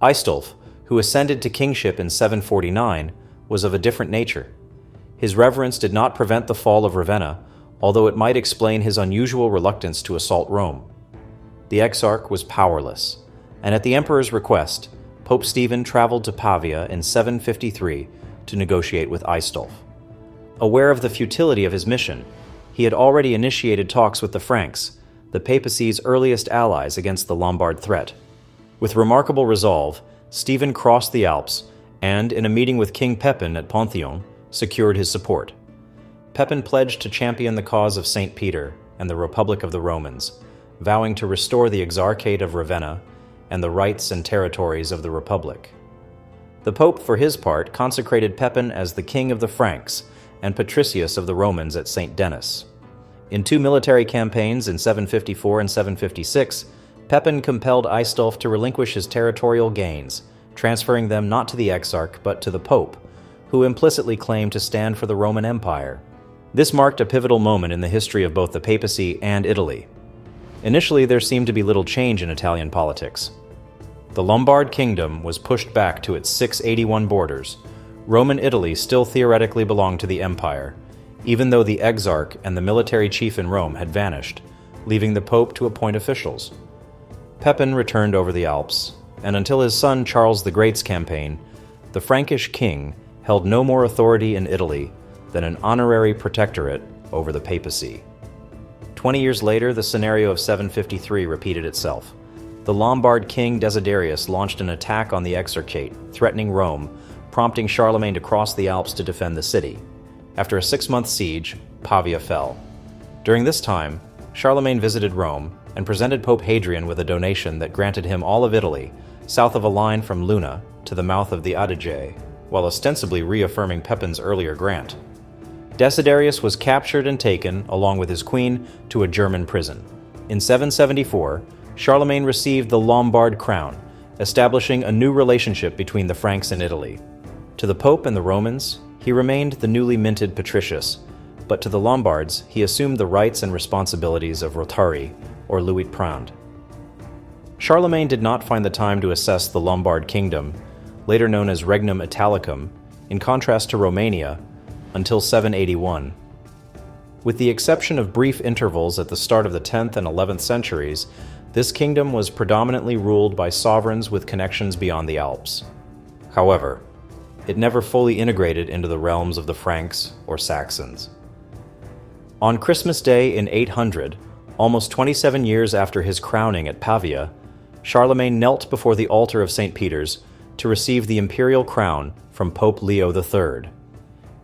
Aistulf, who ascended to kingship in 749, was of a different nature. His reverence did not prevent the fall of Ravenna, although it might explain his unusual reluctance to assault Rome. The exarch was powerless, and at the emperor's request, Pope Stephen traveled to Pavia in 753 to negotiate with Aistulf. Aware of the futility of his mission, he had already initiated talks with the Franks, the papacy's earliest allies against the Lombard threat. With remarkable resolve, Stephen crossed the Alps and, in a meeting with King Pepin at Ponthion, secured his support. Pepin pledged to champion the cause of St. Peter and the Republic of the Romans, vowing to restore the Exarchate of Ravenna and the rights and territories of the Republic. The Pope, for his part, consecrated Pepin as the King of the Franks and Patricius of the Romans at St. Denis. In 2 military campaigns in 754 and 756, Pepin compelled Aistulf to relinquish his territorial gains, transferring them not to the exarch but to the Pope, who implicitly claimed to stand for the Roman Empire. This marked a pivotal moment in the history of both the papacy and Italy. Initially, there seemed to be little change in Italian politics. The Lombard kingdom was pushed back to its 681 borders. Roman Italy still theoretically belonged to the empire, even though the exarch and the military chief in Rome had vanished, leaving the Pope to appoint officials. Pepin returned over the Alps, and until his son Charles the Great's campaign, the Frankish king held no more authority in Italy than an honorary protectorate over the papacy. 20 years later, the scenario of 753 repeated itself. The Lombard king Desiderius launched an attack on the exarchate, threatening Rome, prompting Charlemagne to cross the Alps to defend the city. After a 6-month siege, Pavia fell. During this time, Charlemagne visited Rome and presented Pope Hadrian with a donation that granted him all of Italy, south of a line from Luna to the mouth of the Adige, while ostensibly reaffirming Pepin's earlier grant. Desiderius was captured and taken, along with his queen, to a German prison. In 774, Charlemagne received the Lombard crown, establishing a new relationship between the Franks and Italy. To the Pope and the Romans, he remained the newly minted patricius, but to the Lombards, he assumed the rights and responsibilities of Rotari, or Louis-Prand. Charlemagne did not find the time to assess the Lombard kingdom, later known as Regnum Italicum, in contrast to Romania, until 781. With the exception of brief intervals at the start of the 10th and 11th centuries, this kingdom was predominantly ruled by sovereigns with connections beyond the Alps. However, it never fully integrated into the realms of the Franks or Saxons. On Christmas Day in 800, almost 27 years after his crowning at Pavia, Charlemagne knelt before the altar of St. Peter's to receive the imperial crown from Pope Leo III.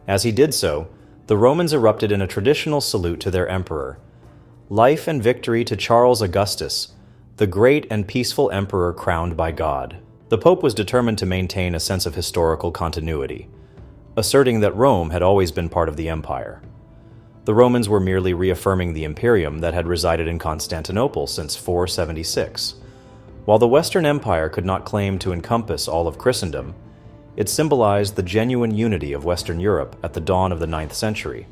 As he did so, the Romans erupted in a traditional salute to their emperor. Life and victory to Charles Augustus, the great and peaceful emperor crowned by God. The Pope was determined to maintain a sense of historical continuity, asserting that Rome had always been part of the empire. The Romans were merely reaffirming the imperium that had resided in Constantinople since 476. While the Western Empire could not claim to encompass all of Christendom, it symbolized the genuine unity of Western Europe at the dawn of the 9th century.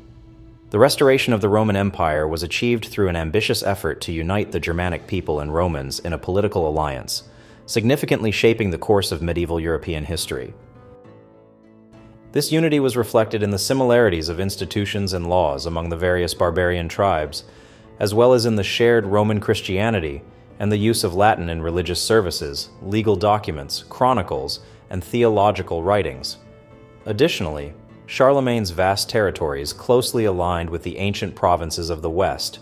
The restoration of the Roman Empire was achieved through an ambitious effort to unite the Germanic people and Romans in a political alliance, significantly shaping the course of medieval European history. This unity was reflected in the similarities of institutions and laws among the various barbarian tribes, as well as in the shared Roman Christianity and the use of Latin in religious services, legal documents, chronicles, and theological writings. Additionally, Charlemagne's vast territories closely aligned with the ancient provinces of the West,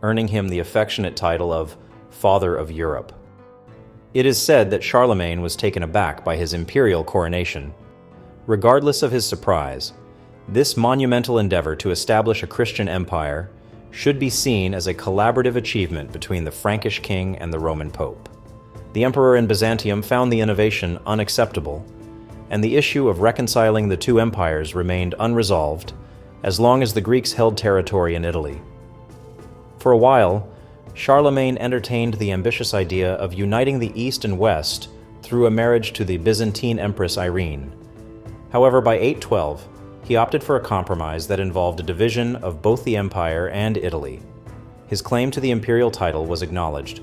earning him the affectionate title of Father of Europe. It is said that Charlemagne was taken aback by his imperial coronation. Regardless of his surprise, this monumental endeavor to establish a Christian empire should be seen as a collaborative achievement between the Frankish king and the Roman Pope. The emperor in Byzantium found the innovation unacceptable, and the issue of reconciling the two empires remained unresolved as long as the Greeks held territory in Italy. For a while, Charlemagne entertained the ambitious idea of uniting the East and West through a marriage to the Byzantine Empress Irene. However, by 812, he opted for a compromise that involved a division of both the empire and Italy. His claim to the imperial title was acknowledged,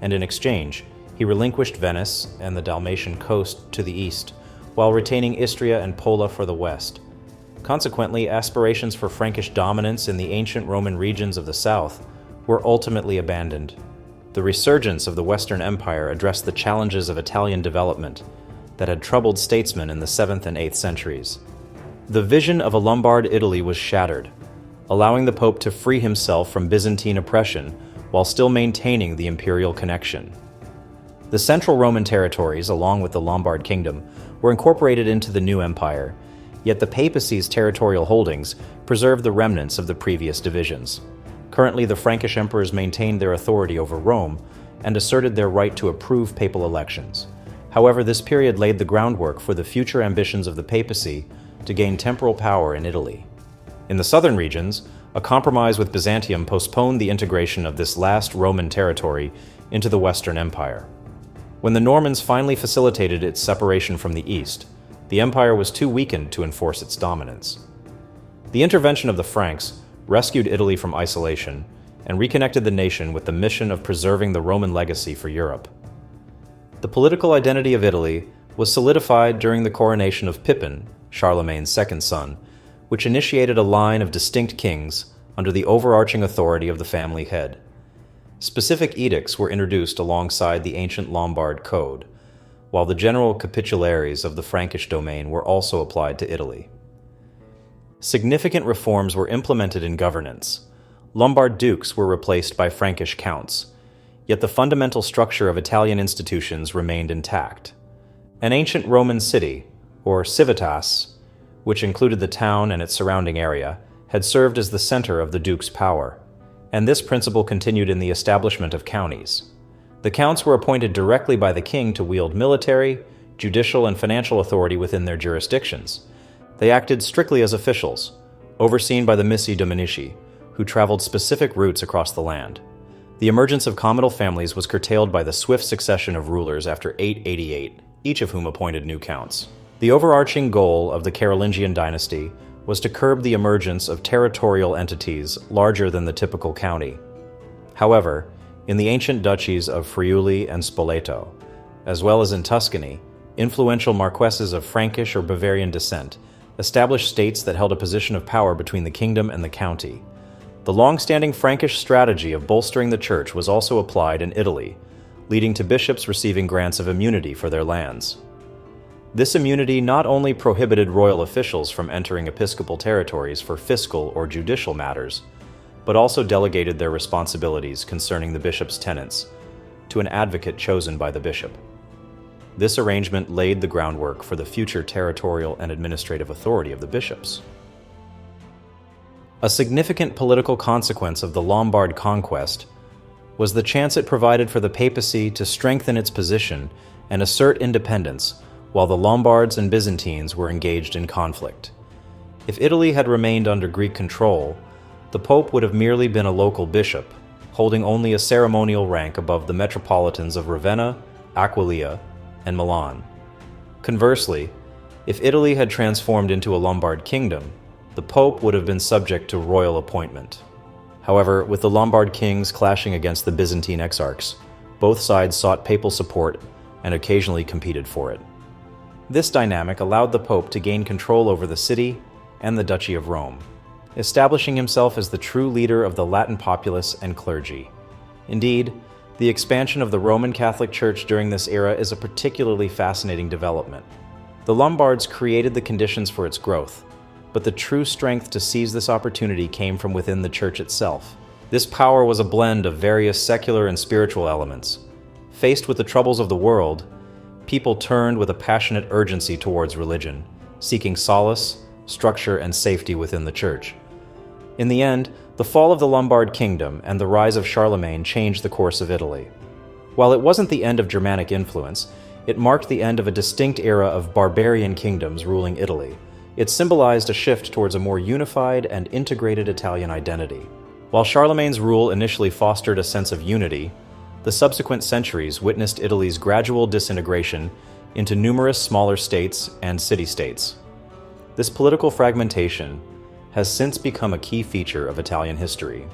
and in exchange, he relinquished Venice and the Dalmatian coast to the east, while retaining Istria and Pola for the west. Consequently, aspirations for Frankish dominance in the ancient Roman regions of the south were ultimately abandoned. The resurgence of the Western Empire addressed the challenges of Italian development that had troubled statesmen in the 7th and 8th centuries. The vision of a Lombard Italy was shattered, allowing the Pope to free himself from Byzantine oppression while still maintaining the imperial connection. The central Roman territories, along with the Lombard kingdom, were incorporated into the new empire, yet the papacy's territorial holdings preserved the remnants of the previous divisions. Currently, the Frankish emperors maintained their authority over Rome and asserted their right to approve papal elections. However, this period laid the groundwork for the future ambitions of the papacy to gain temporal power in Italy. In the southern regions, a compromise with Byzantium postponed the integration of this last Roman territory into the Western Empire. When the Normans finally facilitated its separation from the east, the empire was too weakened to enforce its dominance. The intervention of the Franks rescued Italy from isolation and reconnected the nation with the mission of preserving the Roman legacy for Europe. The political identity of Italy was solidified during the coronation of Pepin, Charlemagne's second son, which initiated a line of distinct kings under the overarching authority of the family head. Specific edicts were introduced alongside the ancient Lombard Code, while the general capitularies of the Frankish domain were also applied to Italy. Significant reforms were implemented in governance. Lombard dukes were replaced by Frankish counts, yet the fundamental structure of Italian institutions remained intact. An ancient Roman city, or civitas, which included the town and its surrounding area, had served as the center of the duke's power, and this principle continued in the establishment of counties. The counts were appointed directly by the king to wield military, judicial, and financial authority within their jurisdictions. They acted strictly as officials, overseen by the missi dominici, who traveled specific routes across the land. The emergence of communal families was curtailed by the swift succession of rulers after 888, each of whom appointed new counts. The overarching goal of the Carolingian dynasty was to curb the emergence of territorial entities larger than the typical county. However, in the ancient duchies of Friuli and Spoleto, as well as in Tuscany, influential marquesses of Frankish or Bavarian descent established states that held a position of power between the kingdom and the county. The long-standing Frankish strategy of bolstering the church was also applied in Italy, leading to bishops receiving grants of immunity for their lands. This immunity not only prohibited royal officials from entering episcopal territories for fiscal or judicial matters, but also delegated their responsibilities concerning the bishop's tenants to an advocate chosen by the bishop. This arrangement laid the groundwork for the future territorial and administrative authority of the bishops. A significant political consequence of the Lombard conquest was the chance it provided for the papacy to strengthen its position and assert independence while the Lombards and Byzantines were engaged in conflict. If Italy had remained under Greek control, the Pope would have merely been a local bishop, holding only a ceremonial rank above the metropolitans of Ravenna, Aquileia, and Milan. Conversely, if Italy had transformed into a Lombard kingdom, the Pope would have been subject to royal appointment. However, with the Lombard kings clashing against the Byzantine exarchs, both sides sought papal support and occasionally competed for it. This dynamic allowed the Pope to gain control over the city and the Duchy of Rome, establishing himself as the true leader of the Latin populace and clergy. Indeed, the expansion of the Roman Catholic Church during this era is a particularly fascinating development. The Lombards created the conditions for its growth, but the true strength to seize this opportunity came from within the Church itself. This power was a blend of various secular and spiritual elements. Faced with the troubles of the world, people turned with a passionate urgency towards religion, seeking solace, structure, and safety within the Church. In the end, the fall of the Lombard kingdom and the rise of Charlemagne changed the course of Italy. While it wasn't the end of Germanic influence, it marked the end of a distinct era of barbarian kingdoms ruling Italy. It symbolized a shift towards a more unified and integrated Italian identity. While Charlemagne's rule initially fostered a sense of unity, the subsequent centuries witnessed Italy's gradual disintegration into numerous smaller states and city-states. This political fragmentation has since become a key feature of Italian history.